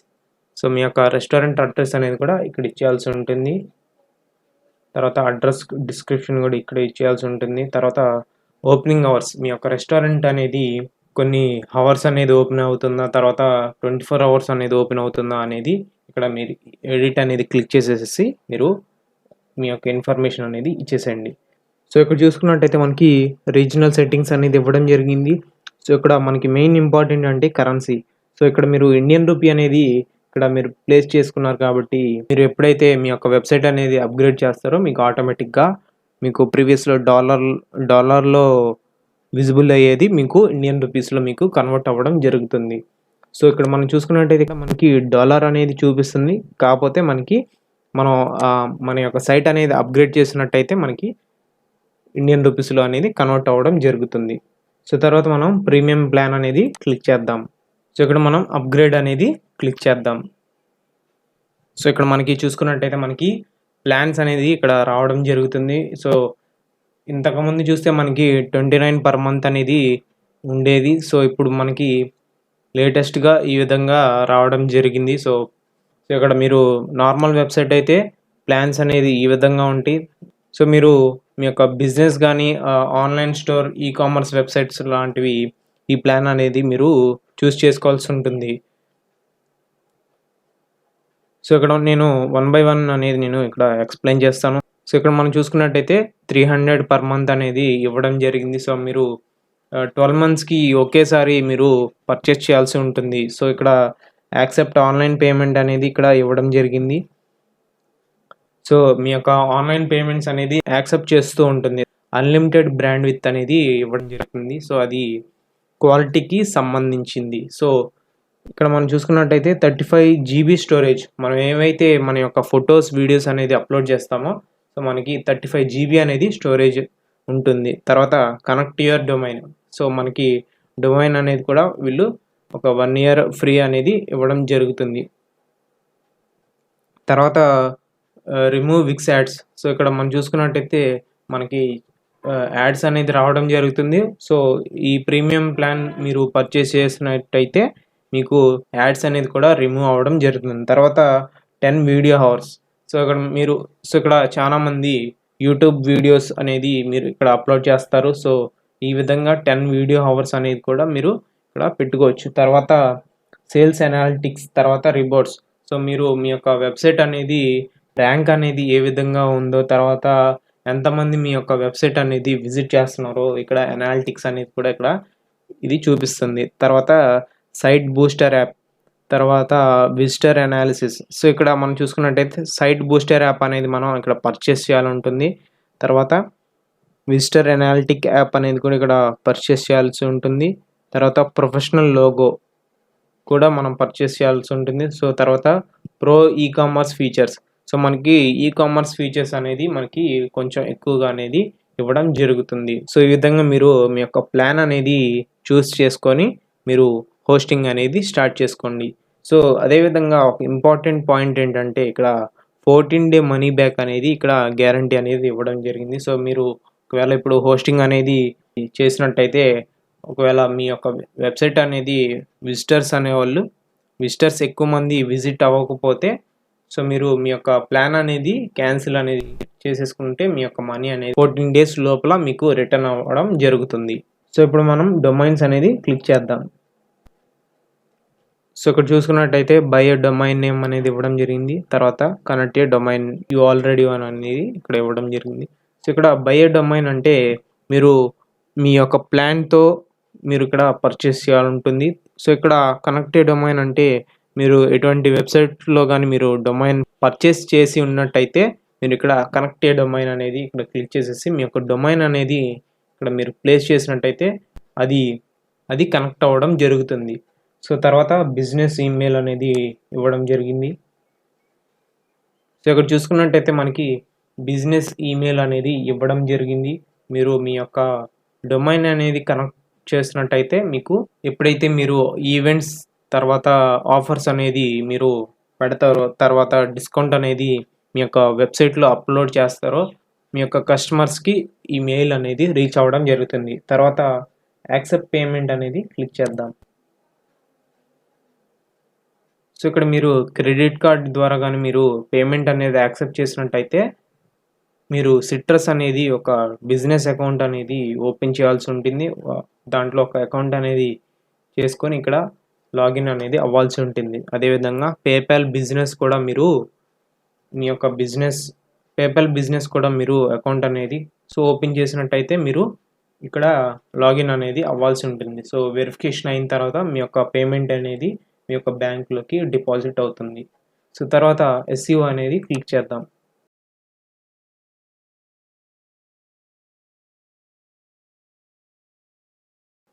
సో మీ యొక్క రెస్టారెంట్ అడ్రస్ అనేది కూడా ఇక్కడ ఇచ్చేయాల్సి ఉంటుంది. తర్వాత అడ్రస్ డిస్క్రిప్షన్ కూడా ఇక్కడ ఇచ్చేయాల్సి ఉంటుంది. తర్వాత ఓపెనింగ్ అవర్స్, మీ యొక్క రెస్టారెంట్ అనేది కొన్ని అవర్స్ అనేది ఓపెన్ అవుతుందా, తర్వాత 24 అవర్స్ అనేది ఓపెన్ అవుతుందా అనేది ఇక్కడ మీరు ఎడిట్ అనేది క్లిక్ చేసేసి మీరు మీ యొక్క ఇన్ఫర్మేషన్ అనేది ఇచ్చేసేయండి. సో ఇక్కడ చూసుకున్నట్టయితే మనకి రీజనల్ సెట్టింగ్స్ అనేది ఇవ్వడం జరిగింది. సో ఇక్కడ మనకి మెయిన్ ఇంపార్టెంట్ అంటే కరెన్సీ. సో ఇక్కడ మీరు ఇండియన్ రూపీ అనేది ఇక్కడ మీరు ప్లేస్ చేసుకున్నారు కాబట్టి మీరు ఎప్పుడైతే మీ యొక్క వెబ్సైట్ అనేది అప్గ్రేడ్ చేస్తారో మీకు ఆటోమేటిక్గా మీకు ప్రీవియస్లో డాలర్లో విజిబుల్ అయ్యేది మీకు ఇండియన్ రూపీస్లో మీకు కన్వర్ట్ అవ్వడం జరుగుతుంది. సో ఇక్కడ మనం చూసుకున్నట్టయితే ఇక్కడ మనకి డాలర్ అనేది చూపిస్తుంది. కాకపోతే మనకి మనం మన యొక్క సైట్ అనేది అప్గ్రేడ్ చేసినట్టయితే మనకి ఇండియన్ రూపీస్లో అనేది కన్వర్ట్ అవ్వడం జరుగుతుంది. సో తర్వాత మనం ప్రీమియం ప్లాన్ అనేది క్లిక్ చేద్దాం. సో ఇక్కడ మనం అప్గ్రేడ్ అనేది క్లిక్ చేద్దాం. సో ఇక్కడ మనకి చూసుకున్నట్టయితే మనకి ప్లాన్స్ అనేది ఇక్కడ రావడం జరుగుతుంది. సో ఇంతకుముందు చూస్తే మనకి 29 పర్ మంత్ అనేది ఉండేది. సో ఇప్పుడు మనకి లేటెస్ట్గా ఈ విధంగా రావడం జరిగింది. సో ఇక్కడ మీరు నార్మల్ వెబ్సైట్ అయితే ప్లాన్స్ అనేది ఈ విధంగా ఉంటాయి. సో మీరు మీ యొక్క బిజినెస్ కానీ ఆన్లైన్ స్టోర్, కామర్స్ వెబ్సైట్స్ లాంటివి ఈ ప్లాన్ అనేది మీరు చూస్ చేసుకోవాల్సి ఉంటుంది. సో ఇక్కడ నేను 1 by 1 అనేది నేను ఇక్కడ ఎక్స్ప్లెయిన్ చేస్తాను. సో ఇక్కడ మనం చూసుకున్నట్టయితే 300 పర్ మంత్ అనేది ఇవ్వడం జరిగింది. సో మీరు 12 మంత్స్కి ఒకేసారి మీరు పర్చేస్ చేయాల్సి ఉంటుంది. సో ఇక్కడ యాక్సెప్ట్ ఆన్లైన్ పేమెంట్ అనేది ఇక్కడ ఇవ్వడం జరిగింది. సో మీ యొక్క ఆన్లైన్ పేమెంట్స్ అనేది యాక్సెప్ట్ చేస్తూ ఉంటుంది. అన్లిమిటెడ్ బ్రాండ్ విత్ అనేది ఇవ్వడం జరుగుతుంది. సో అది క్వాలిటీకి సంబంధించింది. సో ఇక్కడ మనం చూసుకున్నట్టయితే 35 GB స్టోరేజ్, మనం ఏవైతే మన యొక్క ఫొటోస్, వీడియోస్ అనేది అప్లోడ్ చేస్తామో సో మనకి 35 GB అనేది స్టోరేజ్ ఉంటుంది. తర్వాత కనెక్ట్ యువర్ డొమైన్, సో మనకి డొమైన్ అనేది కూడా వీళ్ళు ఒక 1 year ఫ్రీ అనేది ఇవ్వడం జరుగుతుంది. తర్వాత రిమూవ్ విక్స్ యాడ్స్. సో ఇక్కడ మనం చూసుకున్నట్టయితే మనకి యాడ్స్ అనేది రావడం జరుగుతుంది. సో ఈ ప్రీమియం ప్లాన్ మీరు పర్చేస్ చేసినట్టయితే మీకు యాడ్స్ అనేది కూడా రిమూవ్ అవ్వడం జరుగుతుంది. తర్వాత 10 వీడియో అవర్స్. సో ఇక్కడ చాలామంది యూట్యూబ్ వీడియోస్ అనేది మీరు ఇక్కడ అప్లోడ్ చేస్తారు. సో ఈ విధంగా 10 వీడియో అవర్స్ అనేది కూడా మీరు ఇక్కడ పెట్టుకోవచ్చు. తర్వాత సేల్స్ అనాలిటిక్స్, తర్వాత రిపోర్ట్స్. సో మీరు మీ యొక్క వెబ్సైట్ అనేది ర్యాంక్ అనేది ఏ విధంగా ఉందో, తర్వాత ఎంతమంది మీ యొక్క వెబ్సైట్ అనేది విజిట్ చేస్తున్నారో ఇక్కడ అనాలిటిక్స్ అనేది కూడా ఇక్కడ ఇది చూపిస్తుంది. తర్వాత సైట్ బూస్టర్ యాప్, తర్వాత విజిటర్ అనాలిసిస్. సో ఇక్కడ మనం చూసుకున్నట్టయితే సైట్ బూస్టర్ యాప్ అనేది మనం ఇక్కడ పర్చేస్ చేయాలంటుంది. తర్వాత విజిటర్ అనాలిటిక్ యాప్ అనేది కూడా ఇక్కడ పర్చేస్ చేయాల్సి ఉంటుంది. తర్వాత ప్రొఫెషనల్ లోగో కూడా మనం పర్చేస్ చేయాల్సి ఉంటుంది. సో తర్వాత ప్రో కామర్స్ ఫీచర్స్. సో మనకి కామర్స్ ఫీచర్స్ అనేది మనకి కొంచెం ఎక్కువగా అనేది ఇవ్వడం జరుగుతుంది. సో ఈ విధంగా మీరు మీ యొక్క ప్లాన్ అనేది చూస్ చేసుకొని మీరు హోస్టింగ్ అనేది స్టార్ట్ చేసుకోండి. సో అదేవిధంగా ఒక ఇంపార్టెంట్ పాయింట్ ఏంటంటే ఇక్కడ 14 day మనీ బ్యాక్ అనేది ఇక్కడ గ్యారంటీ అనేది ఇవ్వడం జరిగింది. సో మీరు ఒకవేళ ఇప్పుడు హోస్టింగ్ అనేది చేసినట్టయితే ఒకవేళ మీ యొక్క వెబ్సైట్ అనేది విజిటర్స్ ఎక్కువ మంది విజిట్ అవ్వకపోతే సో మీరు మీ యొక్క ప్లాన్ అనేది క్యాన్సిల్ అనేది చేసేసుకుంటే మీ యొక్క మనీ అనేది 14 days లోపల మీకు రిటర్న్ అవ్వడం జరుగుతుంది. సో ఇప్పుడు మనం డొమైన్స్ అనేది క్లిక్ చేద్దాం. సో ఇక్కడ చూసుకున్నట్టయితే బై డొమైన్ నేమ్ అనేది ఇవ్వడం జరిగింది. తర్వాత connect A domain you already one అనేది ఇక్కడ ఇవ్వడం జరిగింది. సో ఇక్కడ బై డొమైన్ అంటే మీరు మీ యొక్క ప్లాన్తో మీరు ఇక్కడ పర్చేస్ చేయాలంటుంది. సో ఇక్కడ కనెక్ట్ ఏ డొమైన్ అంటే మీరు ఎటువంటి వెబ్సైట్లో కానీ మీరు డొమైన్ పర్చేస్ చేసి ఉన్నట్టయితే మీరు ఇక్కడ కనెక్ట్ ఏ డొమైన్ అనేది ఇక్కడ క్లిక్ చేసేసి మీ యొక్క డొమైన్ అనేది ఇక్కడ మీరు ప్లేస్ చేసినట్టయితే అది కనెక్ట్ అవ్వడం జరుగుతుంది. సో తర్వాత బిజినెస్ ఈమెయిల్ అనేది ఇవ్వడం జరిగింది. సో ఇక్కడ చూసుకున్నట్టయితే మనకి బిజినెస్ ఈమెయిల్ అనేది ఇవ్వడం జరిగింది. మీరు మీ యొక్క డొమైన్ అనేది కనెక్ట్ చేసినట్టయితే మీకు ఎప్పుడైతే మీరు ఈవెంట్స్, తర్వాత ఆఫర్స్ అనేది మీరు పెడతారో, తర్వాత డిస్కౌంట్ అనేది మీ యొక్క వెబ్సైట్లో అప్లోడ్ చేస్తారో మీ యొక్క కస్టమర్స్కి ఈ మెయిల్ అనేది రీచ్ అవ్వడం జరుగుతుంది. తర్వాత యాక్సెప్ట్ పేమెంట్ అనేది క్లిక్ చేద్దాం. సో ఇక్కడ మీరు క్రెడిట్ కార్డ్ ద్వారా కానీ మీరు పేమెంట్ అనేది యాక్సెప్ట్ చేసినట్టయితే మీరు సిట్రస్ అనేది ఒక బిజినెస్ అకౌంట్ అనేది ఓపెన్ చేయాల్సి ఉంటుంది. దాంట్లో ఒక అకౌంట్ అనేది చేసుకొని ఇక్కడ లాగిన్ అనేది అవ్వాల్సి ఉంటుంది. అదేవిధంగా పేపాల్ బిజినెస్ కూడా మీరు మీ యొక్క పేపాల్ బిజినెస్ కూడా మీరు అకౌంట్ అనేది ఓపెన్ చేసినట్టయితే మీరు ఇక్కడ లాగిన్ అనేది అవ్వాల్సి ఉంటుంది. సో వెరిఫికేషన్ అయిన తర్వాత మీ యొక్క పేమెంట్ అనేది మీ యొక్క బ్యాంకులోకి డిపాజిట్ అవుతుంది. సో తర్వాత SEO అనేది క్లిక్ చేద్దాం.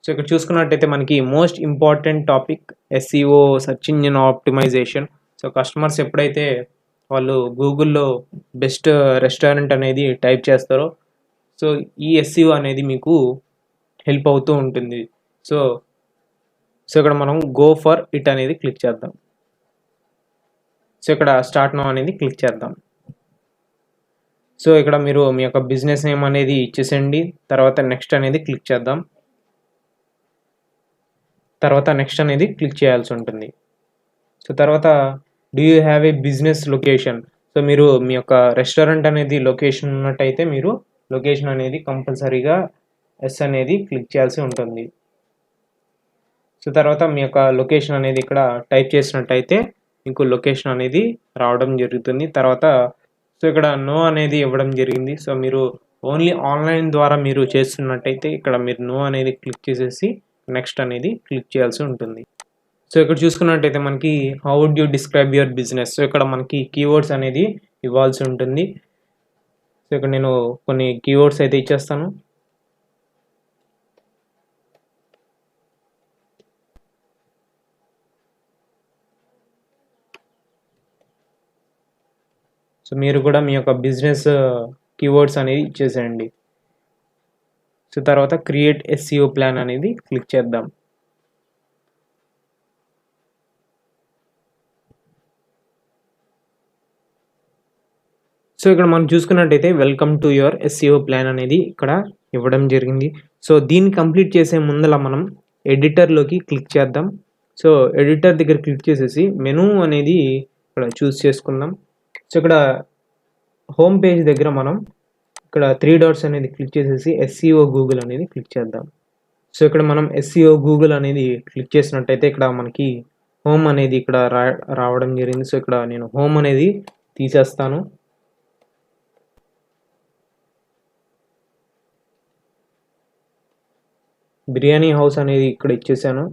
సో ఇక్కడ చూసుకున్నట్టయితే మనకి most important topic SEO, search engine optimization. So customers ఎప్పుడైతే వాళ్ళు గూగుల్లో బెస్ట్ రెస్టారెంట్ అనేది టైప్ చేస్తారో సో ఈ SEO అనేది మీకు హెల్ప్ అవుతూ ఉంటుంది. సో ఇక్కడ మనం గో ఫర్ ఇట్ అనేది క్లిక్ చేద్దాం. సో ఇక్కడ స్టార్ట్ నౌ అనేది క్లిక్ చేద్దాం. సో ఇక్కడ మీరు మీ యొక్క బిజినెస్ నేమ్ అనేది ఇచ్చేసేయండి. తర్వాత నెక్స్ట్ అనేది క్లిక్ చేద్దాం. తర్వాత నెక్స్ట్ అనేది క్లిక్ చేయాల్సి ఉంటుంది. సో తర్వాత do you have a business location. So మీరు మీ యొక్క రెస్టారెంట్ అనేది లొకేషన్ ఉన్నట్టయితే మీరు లొకేషన్ అనేది కంపల్సరీగా ఎస్ అనేది క్లిక్ చేయాల్సి ఉంటుంది. సో తర్వాత మీ యొక్క లొకేషన్ అనేది ఇక్కడ టైప్ చేసినట్టయితే మీకు లొకేషన్ అనేది రావడం జరుగుతుంది. తర్వాత సో ఇక్కడ నో అనేది ఇవ్వడం జరిగింది. సో మీరు ఓన్లీ ఆన్లైన్ ద్వారా మీరు చేస్తున్నట్టయితే ఇక్కడ మీరు నో అనేది క్లిక్ చేసేసి నెక్స్ట్ అనేది క్లిక్ చేయాల్సి ఉంటుంది. సో ఇక్కడ చూసుకున్నట్టయితే మనకి how would you describe your business. So ఇక్కడ మనకి కీవర్డ్స్ అనేది ఇవ్వాల్సి ఉంటుంది. సో ఇక్కడ నేను కొన్ని కీవర్డ్స్ అయితే ఇచ్చేస్తాను. సో మీరు కూడా మీ యొక్క బిజినెస్ కీవర్డ్స్ అనేది ఇచ్చేసేయండి. సో తర్వాత క్రియేట్ SEO ప్లాన్ అనేది క్లిక్ చేద్దాం. సో ఇక్కడ మనం చూసుకున్నట్టయితే welcome to your SEO plan అనేది ఇక్కడ ఇవ్వడం జరిగింది. సో దీన్ని కంప్లీట్ చేసే ముందల మనం ఎడిటర్లోకి క్లిక్ చేద్దాం. సో ఎడిటర్ దగ్గర క్లిక్ చేసేసి మెనూ అనేది ఇక్కడ చూస్ చేసుకుందాం. సో ఇక్కడ హోమ్ పేజ్ దగ్గర మనం ఇక్కడ 3 డాట్స్ అనేది క్లిక్ చేసేసి SEO గూగుల్ అనేది క్లిక్ చేద్దాం. సో ఇక్కడ మనం SEO గూగుల్ అనేది క్లిక్ చేసినట్టయితే ఇక్కడ మనకి హోమ్ అనేది ఇక్కడ రావడం జరిగింది. సో ఇక్కడ నేను హోమ్ అనేది తీసేస్తాను. బిర్యానీ హౌస్ అనేది ఇక్కడ ఇచ్చేసాను.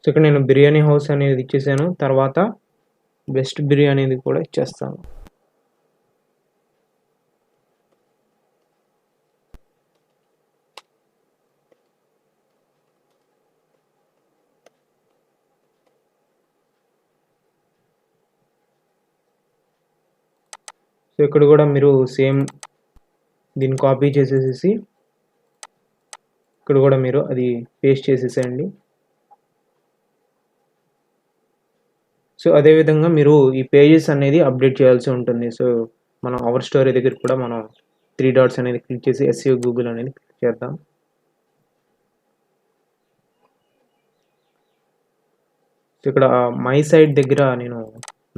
సో ఇక్కడ నేను బిర్యానీ హౌస్ అనేది ఇచ్చేసాను. తర్వాత బెస్ట్ బిర్యానీ అనేది కూడా ఇచ్చేస్తాను. సో ఇక్కడ కూడా మీరు సేమ్ దీన్ని కాపీ చేసేసి ఇక్కడ కూడా మీరు అది పేస్ట్ చేసేసేయండి. సో అదేవిధంగా మీరు ఈ పేజెస్ అనేది అప్డేట్ చేయాల్సి ఉంటుంది. సో మనం అవర్ స్టోరీ దగ్గర కూడా మనం 3 డాట్స్ అనేది క్లిక్ చేసి SEO గూగుల్ అనేది క్లిక్ చేద్దాం. సో ఇక్కడ మై సైట్ దగ్గర నేను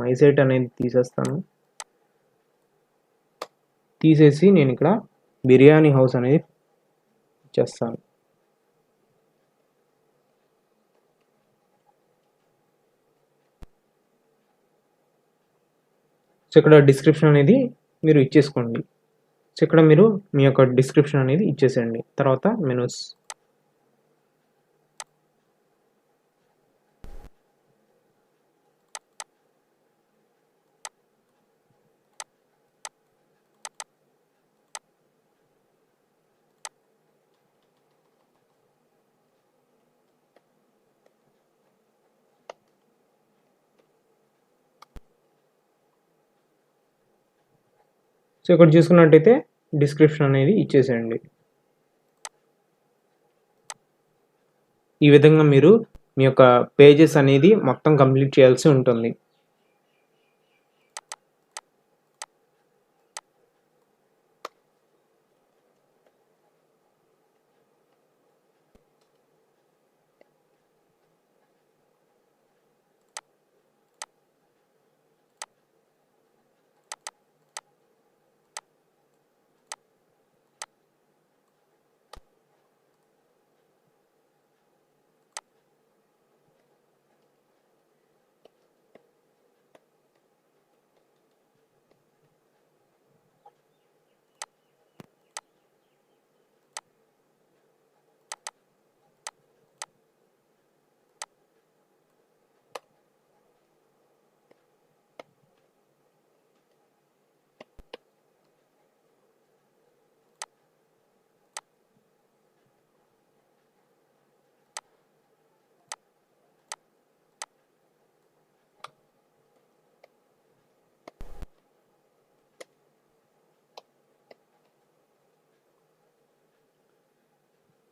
మై సైట్ అనేది తీసేస్తాను. తీసేసి నేను ఇక్కడ బిర్యానీ హౌస్ అనేది చేస్తాను. సో ఇక్కడ డిస్క్రిప్షన్ అనేది మీరు ఇచ్చేసుకోండి. సో ఇక్కడ మీరు మీ యొక్క డిస్క్రిప్షన్ అనేది ఇచ్చేసేయండి. తర్వాత మెనూస్. సో ఇక్కడ చూసుకున్నట్టయితే డిస్క్రిప్షన్ అనేది ఇచ్చేసేయండి. ఈ విధంగా మీరు మీ యొక్క పేజెస్ అనేది మొత్తం కంప్లీట్ చేయాల్సి ఉంటుంది.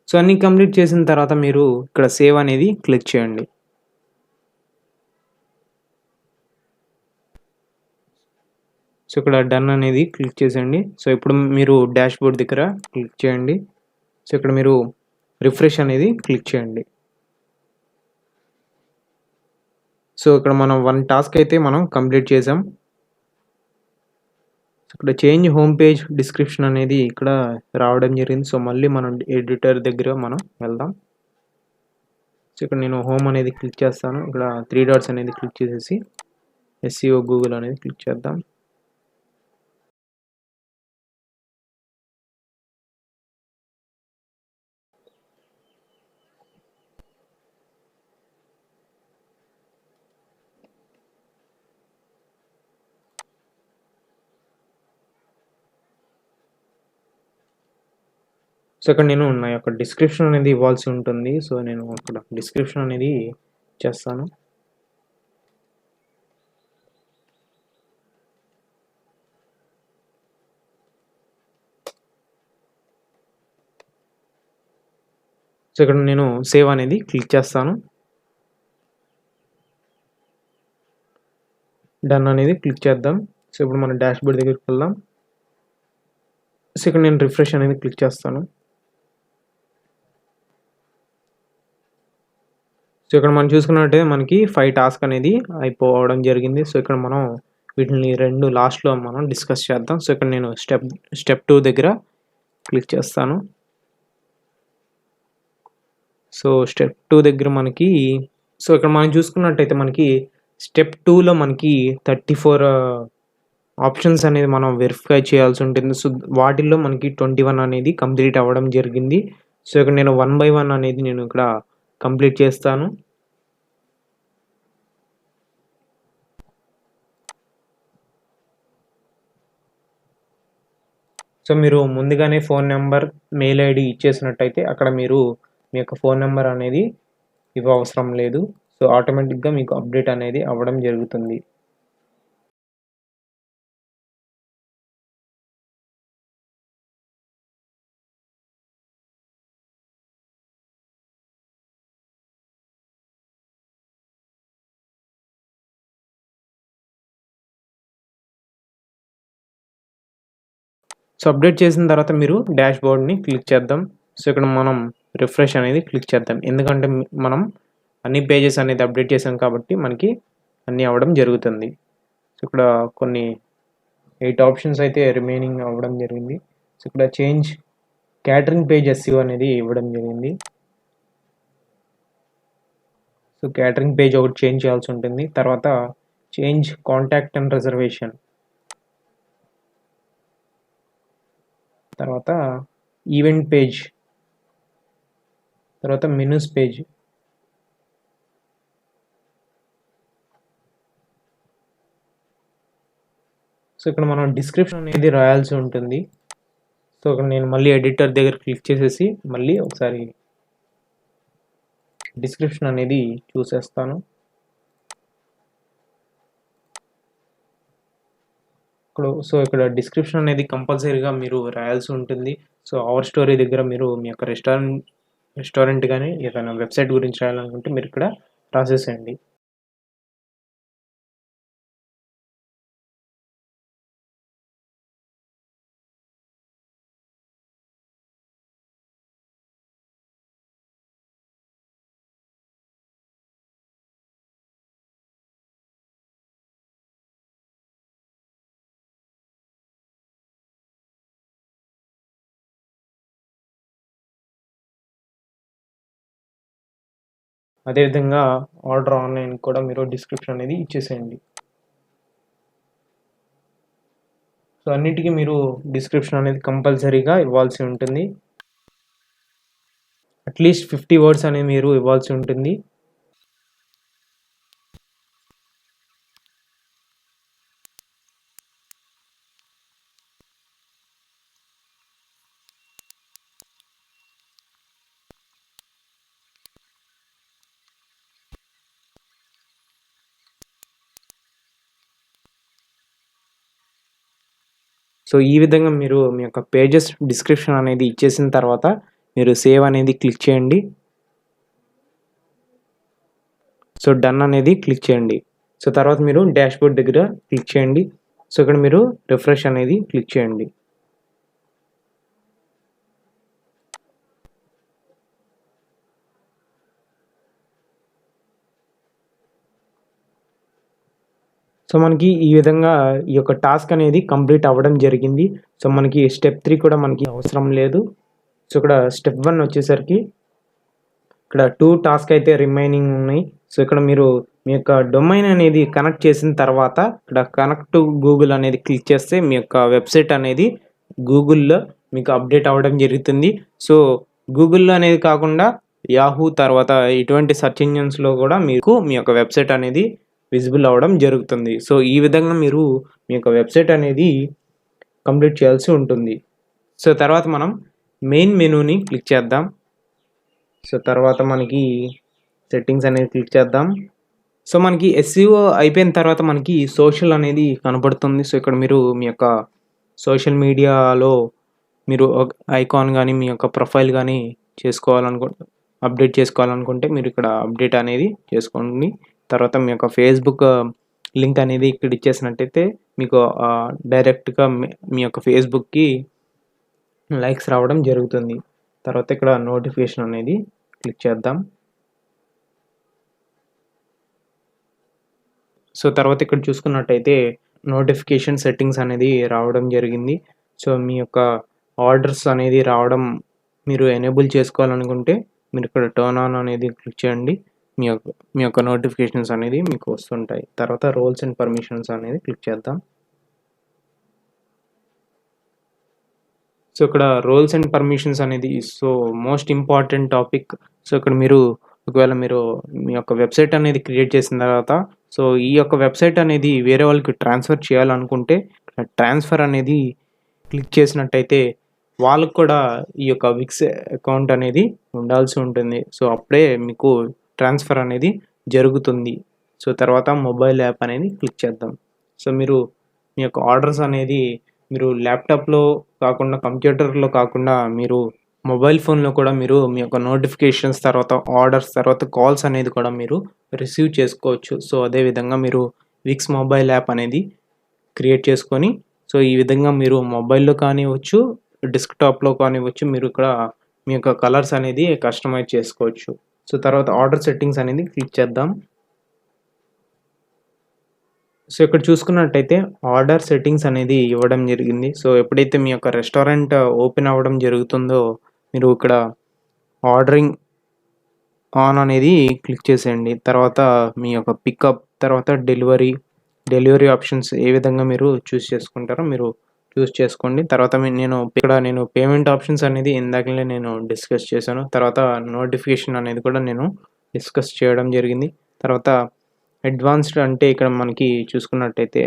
సో, అన్నీ కంప్లీట్ చేసిన తర్వాత మీరు ఇక్కడ సేవ్ అనేది క్లిక్ చేయండి. సో, ఇక్కడ డన్ అనేది క్లిక్ చేసేయండి. సో, ఇప్పుడు మీరు డాష్‌బోర్డ్ దగ్గర క్లిక్ చేయండి. సో, ఇక్కడ మీరు రిఫ్రెష్ అనేది క్లిక్ చేయండి. సో, ఇక్కడ మనం 1 టాస్క్ అయితే మనం కంప్లీట్ చేసాం. ఇక్కడ చేంజ్ హోమ్ పేజ్ డిస్క్రిప్షన్ అనేది ఇక్కడ రావడం జరిగింది. సో, మళ్ళీ మనం ఎడిటర్ దగ్గర మనం వెళ్దాం. సో, ఇక్కడ నేను హోమ్ అనేది క్లిక్ చేస్తాను. ఇక్కడ 3 డాట్స్ అనేది క్లిక్ చేసేసి ఎస్‌సిఓ గూగుల్ అనేది క్లిక్ చేద్దాం. సో, ఇక్కడ నేను నా యొక్క డిస్క్రిప్షన్ అనేది ఇవ్వాల్సి ఉంటుంది. సో, నేను అక్కడ డిస్క్రిప్షన్ అనేది చేస్తాను. సో, ఇక్కడ నేను సేవ్ అనేది క్లిక్ చేస్తాను. డన్ అనేది క్లిక్ చేద్దాం. సో, ఇప్పుడు మన డాష్‌బోర్డ్ దగ్గరికి వెళ్దాం. సో, ఇక్కడ నేను రిఫ్రెష్ అనేది క్లిక్ చేస్తాను. సో, ఇక్కడ మనం చూసుకున్నట్టయితే మనకి 5 టాస్క్ అనేది అయిపోవడం జరిగింది. సో, ఇక్కడ మనం వీటిని 2 లాస్ట్‌లో మనం డిస్కస్ చేద్దాం. సో, ఇక్కడ నేను స్టెప్ 2 దగ్గర క్లిక్ చేస్తాను. సో, స్టెప్ 2 దగ్గర మనకి సో, ఇక్కడ మనం చూసుకున్నట్టయితే మనకి స్టెప్ 2లో మనకి 34 ఆప్షన్స్ అనేది మనం వెరిఫై చేయాల్సి ఉంటుంది. సో, వాటిల్లో మనకి 21 అనేది కంప్లీట్ అవ్వడం జరిగింది. సో, ఇక్కడ నేను 1 బై 1 అనేది నేను ఇక్కడ కంప్లీట్ చేస్తాను. సో, మీరు ముందుగానే ఫోన్ నంబర్, మెయిల్ ఐడీ ఇచ్చేసినట్టయితే అక్కడ మీరు మీ యొక్క ఫోన్ నంబర్ అనేది ఇవ్వవసరం లేదు. సో, ఆటోమేటిక్‌గా మీకు అప్డేట్ అనేది అవ్వడం జరుగుతుంది. సో, అప్డేట్ చేసిన తర్వాత మీరు డాష్‌బోర్డ్‌ని క్లిక్ చేద్దాం. సో, ఇక్కడ మనం రిఫ్రెష్ అనేది క్లిక్ చేద్దాం. ఎందుకంటే మనం అన్ని పేజెస్ అనేది అప్డేట్ చేసాం కాబట్టి మనకి అన్నీ అవ్వడం జరుగుతుంది. సో, ఇక్కడ కొన్ని 8 ఆప్షన్స్ అయితే రిమైనింగ్ అవ్వడం జరిగింది. సో, ఇక్కడ చేంజ్ క్యాటరింగ్ పేజ్ ఎస్‌సిఓ అనేది ఇవ్వడం జరిగింది. సో, క్యాటరింగ్ పేజ్ ఒకటి చేంజ్ చేయాల్సి ఉంటుంది. తర్వాత చేంజ్ కాంటాక్ట్ అండ్ రిజర్వేషన్. తర్వాత ఈవెంట్ పేజ్. తర్వాత మెనూస్ పేజ్. సో, ఇక్కడ మనం డిస్క్రిప్షన్ అనేది రాయాల్సి ఉంటుంది. సో, ఇక్కడ నేను మళ్ళీ ఎడిటర్ దగ్గర క్లిక్ చేసేసి మళ్ళీ ఒకసారి డిస్క్రిప్షన్ అనేది చూసేస్తాను. ఇక్కడ డిస్క్రిప్షన్ అనేది కంపల్సరీగా మీరు రాయాల్సి ఉంటుంది. సో, అవర్ స్టోరీ దగ్గర మీరు మీ యొక్క రెస్టారెంట్ గాని ఏదైనా వెబ్‌సైట్ గురించి రాయాలనుకుంటే మీరు ఇక్కడ రాసేసేయండి. అదేవిధంగా ఆర్డర్ ఆన్‌లైన్ కూడా మీరు డిస్క్రిప్షన్ అనేది ఇచ్చేసేయండి. సో, అన్నిటికి మీరు డిస్క్రిప్షన్ అనేది కంపల్సరీగా ఇవ్వాల్సి ఉంటుంది. అట్‌లీస్ట్ 50 వర్డ్స్ అనేవి మీరు ఇవ్వాల్సి ఉంటుంది. సో, ఈ విధంగా మీరు మీ యొక్క పేజెస్ డిస్క్రిప్షన్ అనేది ఇచ్చేసిన తర్వాత మీరు సేవ్ అనేది క్లిక్ చేయండి. సో డన్ అనేది క్లిక్ చేయండి. సో తర్వాత మీరు డాష్‌బోర్డ్ దగ్గర క్లిక్ చేయండి. సో ఇక్కడ మీరు రిఫ్రెష్ అనేది క్లిక్ చేయండి. సో మనకి ఈ విధంగా ఈ యొక్క టాస్క్ అనేది కంప్లీట్ అవ్వడం జరిగింది. సో మనకి స్టెప్ 3 కూడా మనకి అవసరం లేదు. సో ఇక్కడ స్టెప్ 1 వచ్చేసరికి ఇక్కడ 2 టాస్క్ అయితే రిమైనింగ్ ఉన్నాయి. సో ఇక్కడ మీరు మీ యొక్క డొమైన్ అనేది కనెక్ట్ చేసిన తర్వాత ఇక్కడ కనెక్ట్ టు గూగుల్ అనేది క్లిక్ చేస్తే మీ యొక్క వెబ్‌సైట్ అనేది గూగుల్‌లో మీకు అప్డేట్ అవ్వడం జరుగుతుంది. సో గూగుల్‌లో అనేది కాకుండా యాహూ తర్వాత ఇటువంటి సెర్చ్ ఇంజిన్స్‌లో కూడా మీకు మీ యొక్క వెబ్‌సైట్ అనేది విజిబుల్ అవ్వడం జరుగుతుంది. సో ఈ విధంగా మీరు మీ యొక్క వెబ్‌సైట్ అనేది కంప్లీట్ చేయాల్సి ఉంటుంది. సో తర్వాత మనం మెయిన్ మెనూని క్లిక్ చేద్దాం. సో తర్వాత మనకి సెట్టింగ్స్ అనేది క్లిక్ చేద్దాం. సో మనకి ఎస్‌ఈఓ అయిపోయిన తర్వాత మనకి సోషల్ అనేది కనపడుతుంది. సో ఇక్కడ మీరు మీ యొక్క సోషల్ మీడియాలో మీరు ఒక ఐకాన్ గాని, మీ యొక్క ప్రొఫైల్ గాని అప్డేట్ చేసుకోవాలనుకుంటే మీరు ఇక్కడ అప్డేట్ అనేది చేసుకోండి. తర్వాత మీ యొక్క ఫేస్‌బుక్ లింక్ అనేది ఇక్కడ ఇచ్చేసినట్టయితే మీకు డైరెక్ట్‌గా మీ యొక్క ఫేస్‌బుక్‌కి లైక్స్ రావడం జరుగుతుంది. తర్వాత ఇక్కడ నోటిఫికేషన్ అనేది క్లిక్ చేద్దాం. సో తర్వాత ఇక్కడ చూసుకున్నట్టయితే నోటిఫికేషన్ సెట్టింగ్స్ అనేది రావడం జరిగింది. సో మీ యొక్క ఆర్డర్స్ అనేది రావడం మీరు ఎనేబుల్ చేసుకోవాలనుకుంటే మీరు ఇక్కడ టర్న్ ఆన్ అనేది క్లిక్ చేయండి. మీ యొక్క నోటిఫికేషన్స్ అనేది మీకు వస్తుంటాయి. తర్వాత రోల్స్ అండ్ పర్మిషన్స్ అనేది క్లిక్ చేద్దాం. సో ఇక్కడ రోల్స్ అండ్ పర్మిషన్స్ అనేది మోస్ట్ ఇంపార్టెంట్ టాపిక్. సో ఇక్కడ మీరు ఒకవేళ మీరు మీ యొక్క వెబ్‌సైట్ అనేది క్రియేట్ చేసిన తర్వాత సో ఈ యొక్క వెబ్‌సైట్ అనేది వేరే వాళ్ళకి ట్రాన్స్‌ఫర్ చేయాలనుకుంటే ట్రాన్స్‌ఫర్ అనేది క్లిక్ చేసినట్టయితే వాళ్ళకి కూడా ఈ యొక్క విక్స్ అకౌంట్ అనేది ఉండాల్సి ఉంటుంది. సో అప్పుడే మీకు ట్రాన్స్‌ఫర్ అనేది జరుగుతుంది. సో తర్వాత మొబైల్ యాప్ అనేది క్లిక్ చేద్దాం. సో మీరు మీ యొక్క ఆర్డర్స్ అనేది మీరు ల్యాప్‌టాప్‌లో కాకుండా కంప్యూటర్‌లో కాకుండా మీరు మొబైల్ ఫోన్‌లో కూడా మీరు మీ యొక్క నోటిఫికేషన్స్ తర్వాత ఆర్డర్స్ తర్వాత కాల్స్ అనేది కూడా మీరు రిసీవ్ చేసుకోవచ్చు. సో అదే విధంగా మీరు విక్స్ మొబైల్ యాప్ అనేది క్రియేట్ చేసుకొని సో ఈ విధంగా మీరు మొబైల్‌లో కానివ్వచ్చు, డెస్క్‌టాప్‌లో కానివ్వచ్చు మీరు ఇక్కడ మీ యొక్క కలర్స్ అనేది కస్టమైజ్ చేసుకోవచ్చు. సో తర్వాత ఆర్డర్ సెట్టింగ్స్ అనేది క్లిక్ చేద్దాం. సో ఇక్కడ చూసుకున్నట్టయితే ఆర్డర్ సెట్టింగ్స్ అనేది ఇవ్వడం జరిగింది. సో ఎప్పుడైతే మీ యొక్క రెస్టారెంట్ ఓపెన్ అవ్వడం జరుగుతుందో మీరు ఇక్కడ ఆర్డరింగ్ ఆన్ అనేది క్లిక్ చేసేయండి. తర్వాత మీ యొక్క పికప్ తర్వాత డెలివరీ ఆప్షన్స్ ఏ విధంగా మీరు చూస్ చేసుకుంటారో మీరు చూస్ చేసుకోండి. తర్వాత నేను పేమెంట్ ఆప్షన్స్ అనేది ఇందాకలే నేను డిస్కస్ చేశాను. తర్వాత నోటిఫికేషన్ అనేది కూడా నేను డిస్కస్ చేయడం జరిగింది. తర్వాత అడ్వాన్స్డ్ అంటే ఇక్కడ మనకి చూసుకున్నట్టయితే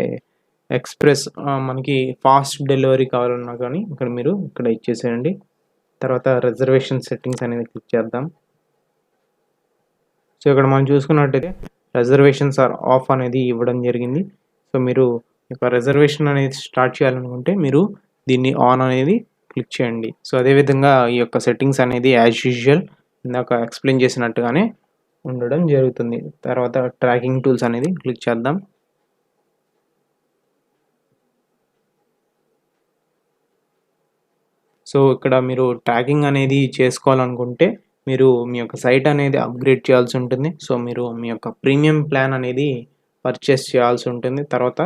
ఎక్స్‌ప్రెస్ మనకి ఫాస్ట్ డెలివరీ కావాలన్నా కానీ ఇక్కడ ఇచ్చేసేయండి. తర్వాత రిజర్వేషన్ సెట్టింగ్స్ అనేది క్లిక్ చేద్దాం. సో ఇక్కడ మనం చూసుకున్నట్టయితే రిజర్వేషన్స్ ఆర్ ఆఫ్ అనేది ఇవ్వడం జరిగింది. సో మీరు యొక్క రిజర్వేషన్ అనేది స్టార్ట్ చేయాలనుకుంటే మీరు దీన్ని ఆన్ అనేది క్లిక్ చేయండి. సో అదేవిధంగా ఈ యొక్క సెట్టింగ్స్ అనేది యాజ్ యూజువల్ ఇందాక ఎక్స్‌ప్లెయిన్ చేసినట్టుగానే ఉండడం జరుగుతుంది. తర్వాత ట్రాకింగ్ టూల్స్ అనేది క్లిక్ చేద్దాం. సో ఇక్కడ మీరు ట్రాకింగ్ అనేది చేసుకోవాలనుకుంటే మీరు మీ యొక్క సైట్ అనేది అప్‌గ్రేడ్ చేయాల్సి ఉంటుంది. సో మీరు మీ యొక్క ప్రీమియం ప్లాన్ అనేది పర్చేస్ చేయాల్సి ఉంటుంది. తర్వాత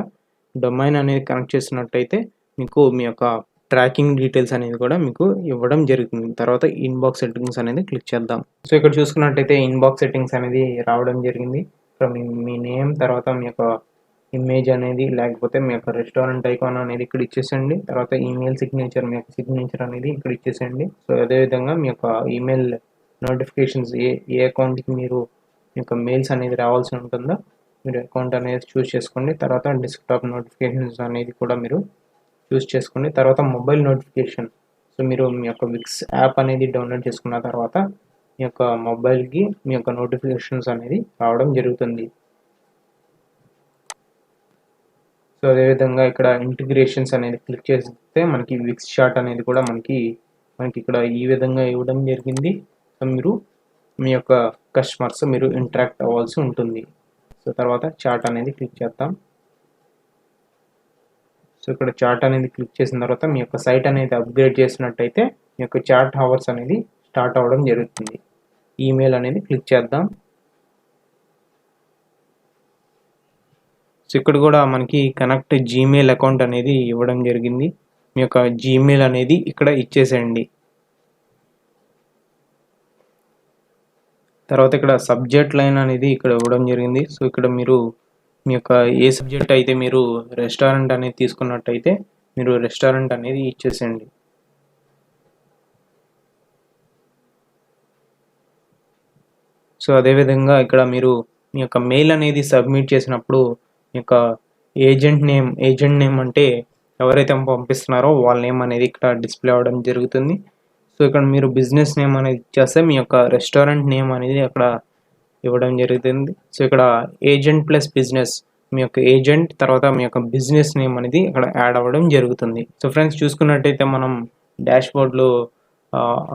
డొమైన్ అనేది కనెక్ట్ చేసినట్టయితే మీకు మీ యొక్క ట్రాకింగ్ డీటెయిల్స్ అనేది కూడా మీకు ఇవ్వడం జరుగుతుంది. తర్వాత ఇన్‌బాక్స్ సెట్టింగ్స్ అనేది క్లిక్ చేద్దాం. సో ఇక్కడ చూసుకున్నట్టయితే ఇన్‌బాక్స్ సెట్టింగ్స్ అనేది రావడం జరిగింది. ఇక్కడ మీ నేమ్ తర్వాత మీ యొక్క ఇమేజ్ అనేది లేకపోతే మీ యొక్క రెస్టారెంట్ ఐకాన్ అనేది ఇక్కడ ఇచ్చేసేయండి. తర్వాత ఈమెయిల్ సిగ్నేచర్ మీ యొక్క సిగ్నేచర్ అనేది ఇక్కడ ఇచ్చేసేయండి. సో అదేవిధంగా మీ యొక్క ఈమెయిల్ నోటిఫికేషన్స్ ఏ అకౌంట్‌కి మీ యొక్క మెయిల్స్ అనేది రావాల్సి ఉంటుందో మీరు అకౌంట్ అనేది చూస్ చేసుకోండి. తర్వాత డెస్క్‌టాప్ నోటిఫికేషన్స్ అనేది కూడా మీరు చూస్ చేసుకోండి. తర్వాత మొబైల్ నోటిఫికేషన్ సో మీరు మీ యొక్క విక్స్ యాప్ అనేది డౌన్లోడ్ చేసుకున్న తర్వాత మీ యొక్క మొబైల్‌కి మీ యొక్క నోటిఫికేషన్స్ అనేది రావడం జరుగుతుంది. సో అదేవిధంగా ఇక్కడ ఇంటిగ్రేషన్స్ అనేది క్లిక్ చేస్తే మనకి విక్స్ చాట్ అనేది కూడా మనకి మనకి ఇక్కడ ఈ విధంగా ఇవ్వడం జరిగింది. సో మీరు మీ యొక్క కస్టమర్స్ మీరు ఇంటరాక్ట్ అవ్వాల్సి ఉంటుంది. సో తర్వాత చాట్ అనేది క్లిక్ చేద్దాం. సో ఇక్కడ చాట్ అనేది క్లిక్ చేసిన తర్వాత మీ యొక్క సైట్ అనేది అప్గ్రేడ్ చేసినట్టయితే మీ యొక్క చాట్ అవర్స్ అనేది స్టార్ట్ అవ్వడం జరుగుతుంది. ఈమెయిల్ అనేది క్లిక్ చేద్దాం. సో ఇక్కడ కూడా మనకి కనెక్ట్ జీమెయిల్ అకౌంట్ అనేది ఇవ్వడం జరిగింది. మీ యొక్క జీమెయిల్ అనేది ఇక్కడ ఇచ్చేసేయండి. తర్వాత ఇక్కడ సబ్జెక్ట్ లైన్ అనేది ఇక్కడ ఇవ్వడం జరిగింది. సో ఇక్కడ మీరు మీ యొక్క ఏ సబ్జెక్ట్ అయితే మీరు రెస్టారెంట్ అనేది తీసుకున్నట్టయితే మీరు రెస్టారెంట్ అనేది ఇచ్చేసేయండి. సో అదేవిధంగా ఇక్కడ మీరు మీ యొక్క మెయిల్ అనేది సబ్మిట్ చేసినప్పుడు మీ యొక్క ఏజెంట్ నేమ్ అంటే ఎవరైతే పంపిస్తున్నారో వాళ్ళ నేమ్ అనేది ఇక్కడ డిస్ప్లే అవ్వడం జరుగుతుంది. సో ఇక్కడ మీరు బిజినెస్ నేమ్ అనేది ఇచ్చేస్తే మీ యొక్క రెస్టారెంట్ నేమ్ అనేది అక్కడ ఇవ్వడం జరుగుతుంది. సో ఇక్కడ ఏజెంట్ ప్లస్ బిజినెస్ మీ యొక్క ఏజెంట్ తర్వాత మీ యొక్క బిజినెస్ నేమ్ అనేది ఇక్కడ యాడ్ అవ్వడం జరుగుతుంది. సో ఫ్రెండ్స్ చూసుకున్నట్టయితే మనం డాష్బోర్డ్లో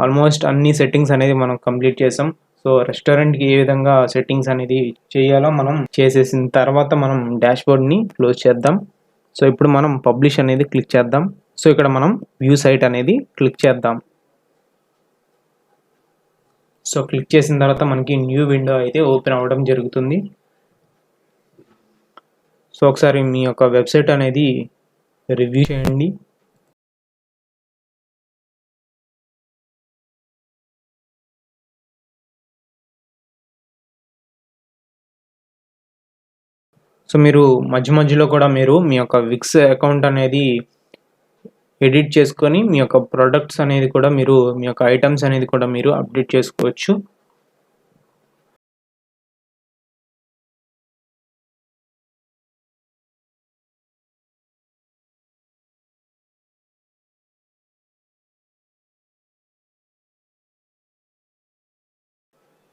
ఆల్మోస్ట్ అన్ని సెట్టింగ్స్ అనేది మనం కంప్లీట్ చేసాం. సో రెస్టారెంట్కి ఏ విధంగా సెట్టింగ్స్ అనేది చేయాలో మనం చేసేసిన తర్వాత మనం డాష్బోర్డ్ని క్లోజ్ చేద్దాం. సో ఇప్పుడు మనం పబ్లిష్ అనేది క్లిక్ చేద్దాం. సో ఇక్కడ మనం వ్యూ సైట్ అనేది క్లిక్ చేద్దాం. సో క్లిక్ చేసిన తర్వాత మనకి న్యూ విండో అయితే ఓపెన్ అవ్వడం జరుగుతుంది. సో ఒకసారి మీ యొక్క వెబ్సైట్ అనేది రివ్యూ చేయండి. సో మీరు మధ్యలో కూడా మీరు మీ యొక్క విక్స్ అకౌంట్ అనేది ఎడిట్ చేసుకొని మీ యొక్క ప్రొడక్ట్స్ అనేది కూడా మీరు మీ యొక్క ఐటమ్స్ అనేది కూడా మీరు అప్డేట్ చేసుకోవచ్చు.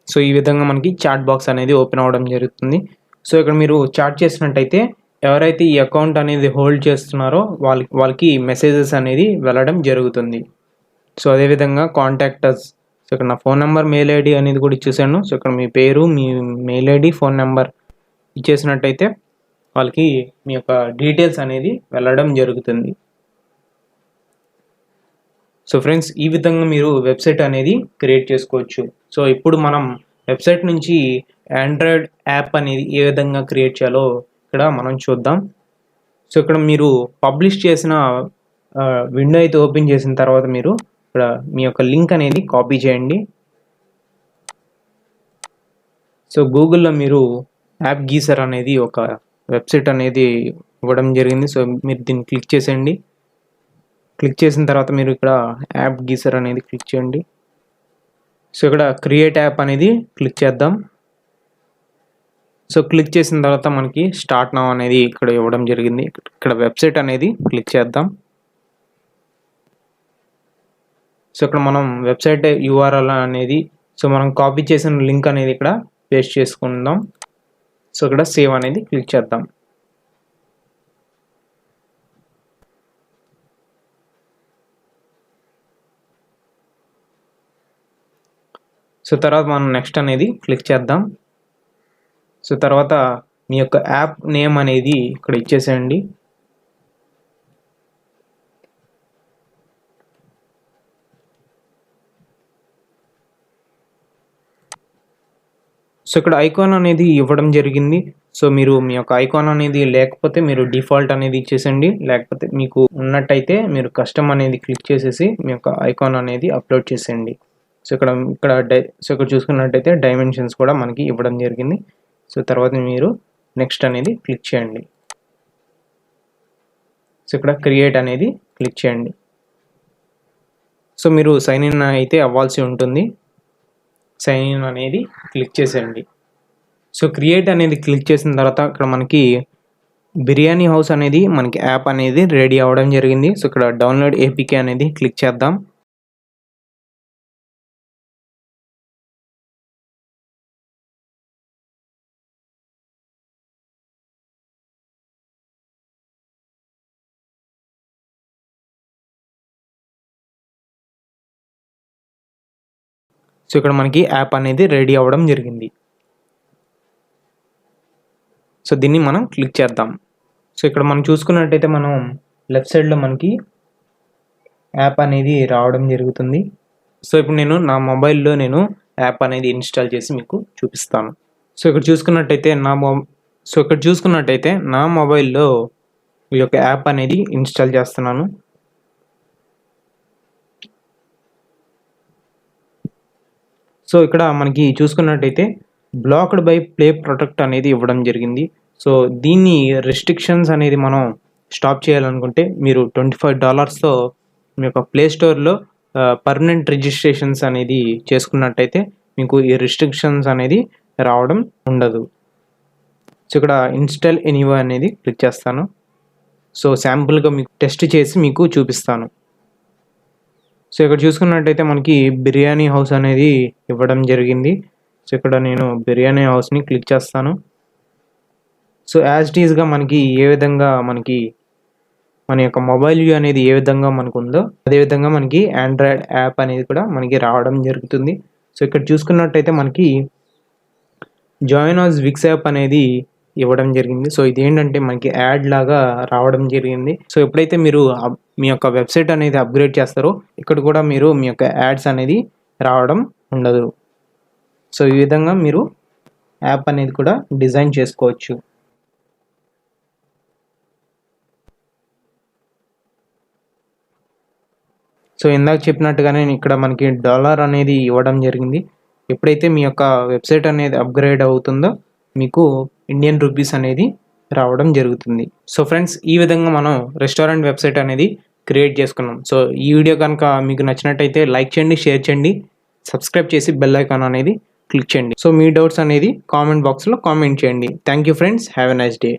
సో ఈ విధంగా మనకి చాట్ బాక్స్ అనేది ఓపెన్ అవ్వడం జరుగుతుంది. సో ఇక్కడ మీరు చాట్ చేసినట్టయితే ఎవరైతే ఈ అకౌంట్ అనేది హోల్డ్ చేస్తున్నారో వాళ్ళకి మెసేజెస్ అనేది వెళ్ళడం జరుగుతుంది. సో అదేవిధంగా కాంటాక్ట్ అస్. సో ఇక్కడ నా ఫోన్ నెంబర్ మెయిల్ ఐడి అనేది కూడా ఇచ్చేసాను. సో ఇక్కడ మీ పేరు మీ మెయిల్ ఐడి ఫోన్ నెంబర్ ఇచ్చేసినట్టయితే వాళ్ళకి మీ యొక్క డీటెయిల్స్ అనేది వెళ్ళడం జరుగుతుంది. సో ఫ్రెండ్స్ ఈ విధంగా మీరు వెబ్సైట్ అనేది క్రియేట్ చేసుకోవచ్చు. సో ఇప్పుడు మనం వెబ్సైట్ నుంచి ఆండ్రాయిడ్ యాప్ అనేది ఏ విధంగా క్రియేట్ చేయాలో ఇక్కడ మనం చూద్దాం. సో ఇక్కడ మీరు పబ్లిష్ చేసిన విండో అయితే ఓపెన్ చేసిన తర్వాత మీరు ఇక్కడ మీ యొక్క లింక్ అనేది కాపీ చేయండి. సో గూగుల్లో మీరు యాప్ గీసర్ అనేది ఒక వెబ్సైట్ అనేది ఇవ్వడం జరిగింది. సో మీరు దీన్ని క్లిక్ చేసేయండి. క్లిక్ చేసిన తర్వాత మీరు ఇక్కడ యాప్ గీసర్ అనేది క్లిక్ చేయండి. సో ఇక్కడ క్రియేట్ యాప్ అనేది క్లిక్ చేద్దాం. సో క్లిక్ చేసిన తర్వాత మనకి స్టార్ట్ నౌ అనేది ఇక్కడ ఇవ్వడం జరిగింది. ఇక్కడ వెబ్సైట్ అనేది క్లిక్ చేద్దాం. సో ఇక్కడ మనం వెబ్సైట్ యూఆర్ఎల్ అనేది సో మనం కాపీ చేసిన లింక్ అనేది ఇక్కడ పేస్ట్ చేసుకుందాం. సో ఇక్కడ సేవ్ అనేది క్లిక్ చేద్దాం. సో తర్వాత మనం నెక్స్ట్ అనేది క్లిక్ చేద్దాం. సో తర్వాత మీ యొక్క యాప్ నేమ్ అనేది ఇక్కడ ఇచ్చేసేయండి. సో ఇక్కడ ఐకాన్ అనేది ఇవ్వడం జరిగింది. సో మీరు మీ యొక్క ఐకాన్ అనేది లేకపోతే మీరు డిఫాల్ట్ అనేది ఇచ్చేసండి. లేకపోతే మీకు ఉన్నట్టయితే మీరు కస్టమ్ అనేది క్లిక్ చేసేసి మీ యొక్క ఐకాన్ అనేది అప్లోడ్ చేసేయండి. సో ఇక్కడ చూసుకున్నట్టయితే డైమెన్షన్స్ కూడా మనకి ఇవ్వడం జరిగింది. సో తర్వాత మీరు నెక్స్ట్ అనేది క్లిక్ చేయండి. సో ఇక్కడ క్రియేట్ అనేది క్లిక్ చేయండి. సో మీరు సైన్ ఇన్ అయితే అవ్వాల్సి ఉంటుంది. సైన్ ఇన్ అనేది క్లిక్ చేసేయండి. సో క్రియేట్ అనేది క్లిక్ చేసిన తర్వాత ఇక్కడ మనకి బిర్యానీ హౌస్ అనేది మనకి యాప్ అనేది రెడీ అవ్వడం జరిగింది. సో ఇక్కడ డౌన్లోడ్ ఏపీకే అనేది క్లిక్ చేద్దాం. సో ఇక్కడ మనకి యాప్ అనేది రెడీ అవ్వడం జరిగింది. సో దీన్ని మనం క్లిక్ చేద్దాం. సో ఇక్కడ మనం చూసుకున్నట్టయితే మనం లెఫ్ట్ సైడ్లో మనకి యాప్ అనేది రావడం జరుగుతుంది. సో ఇప్పుడు నేను నా మొబైల్లో యాప్ అనేది ఇన్స్టాల్ చేసి మీకు చూపిస్తాను. సో ఇక్కడ చూసుకున్నట్టయితే నా మొబైల్లో ఈ యొక్క యాప్ అనేది ఇన్స్టాల్ చేస్తున్నాను. సో ఇక్కడ మనకి చూసుకున్నట్టయితే బ్లాక్డ్ బై ప్లే ప్రొటెక్ట్ అనేది ఇవ్వడం జరిగింది. సో దీన్ని రెస్ట్రిక్షన్స్ అనేది మనం స్టాప్ చేయాలనుకుంటే మీరు $25తో మీ యొక్క ప్లే స్టోర్లో పర్మనెంట్ రిజిస్ట్రేషన్స్ అనేది చేసుకున్నట్టయితే మీకు ఈ రెస్ట్రిక్షన్స్ అనేది రావడం ఉండదు. సో ఇక్కడ ఇన్స్టాల్ ఎనీవే అనేది క్లిక్ చేస్తాను. సో శాంపుల్గా మీకు టెస్ట్ చేసి మీకు చూపిస్తాను. సో ఇక్కడ చూసుకున్నట్టయితే మనకి బిర్యానీ హౌస్ అనేది ఇవ్వడం జరిగింది. సో ఇక్కడ నేను బిర్యానీ హౌస్ని క్లిక్ చేస్తాను. సో యాజ్ ఇట్ ఈస్గా మనకి ఏ విధంగా మన యొక్క మొబైల్ వ్యూ అనేది ఏ విధంగా మనకు ఉందో అదేవిధంగా మనకి ఆండ్రాయిడ్ యాప్ అనేది కూడా మనకి రావడం జరుగుతుంది. సో ఇక్కడ చూసుకున్నట్టయితే మనకి జాయిన్ అస్ విక్స్ యాప్ అనేది ఇవ్వడం జరిగింది. సో ఇది ఏంటంటే మనకి యాడ్ లాగా రావడం జరిగింది. సో ఎప్పుడైతే మీరు మీ యొక్క వెబ్సైట్ అనేది అప్గ్రేడ్ చేస్తారో ఇక్కడ కూడా మీరు మీ యొక్క యాడ్స్ అనేది రావడం ఉండదు. సో ఈ విధంగా మీరు యాప్ అనేది కూడా డిజైన్ చేసుకోవచ్చు. సో ఇందాక చెప్పినట్టుగానే ఇక్కడ మనకి డాలర్ అనేది ఇవ్వడం జరిగింది. ఎప్పుడైతే మీ యొక్క వెబ్సైట్ అనేది అప్గ్రేడ్ అవుతుందో మీకు ఇండియన్ రూపీస్ అనేది రావడం జరుగుతుంది. సో ఫ్రెండ్స్, ఈ విధంగా మనం రెస్టారెంట్ వెబ్సైట్ అనేది క్రియేట్ చేసుకున్నాం. సో ఈ వీడియో కనుక మీకు నచ్చినట్టయితే లైక్ చేయండి, షేర్ చేయండి, సబ్స్క్రైబ్ చేసి బెల్ ఐకాన్ అనేది క్లిక్ చేయండి. సో మీ డౌట్స్ అనేది కామెంట్ బాక్స్లో కామెంట్ చేయండి. Thank you friends, have a nice day.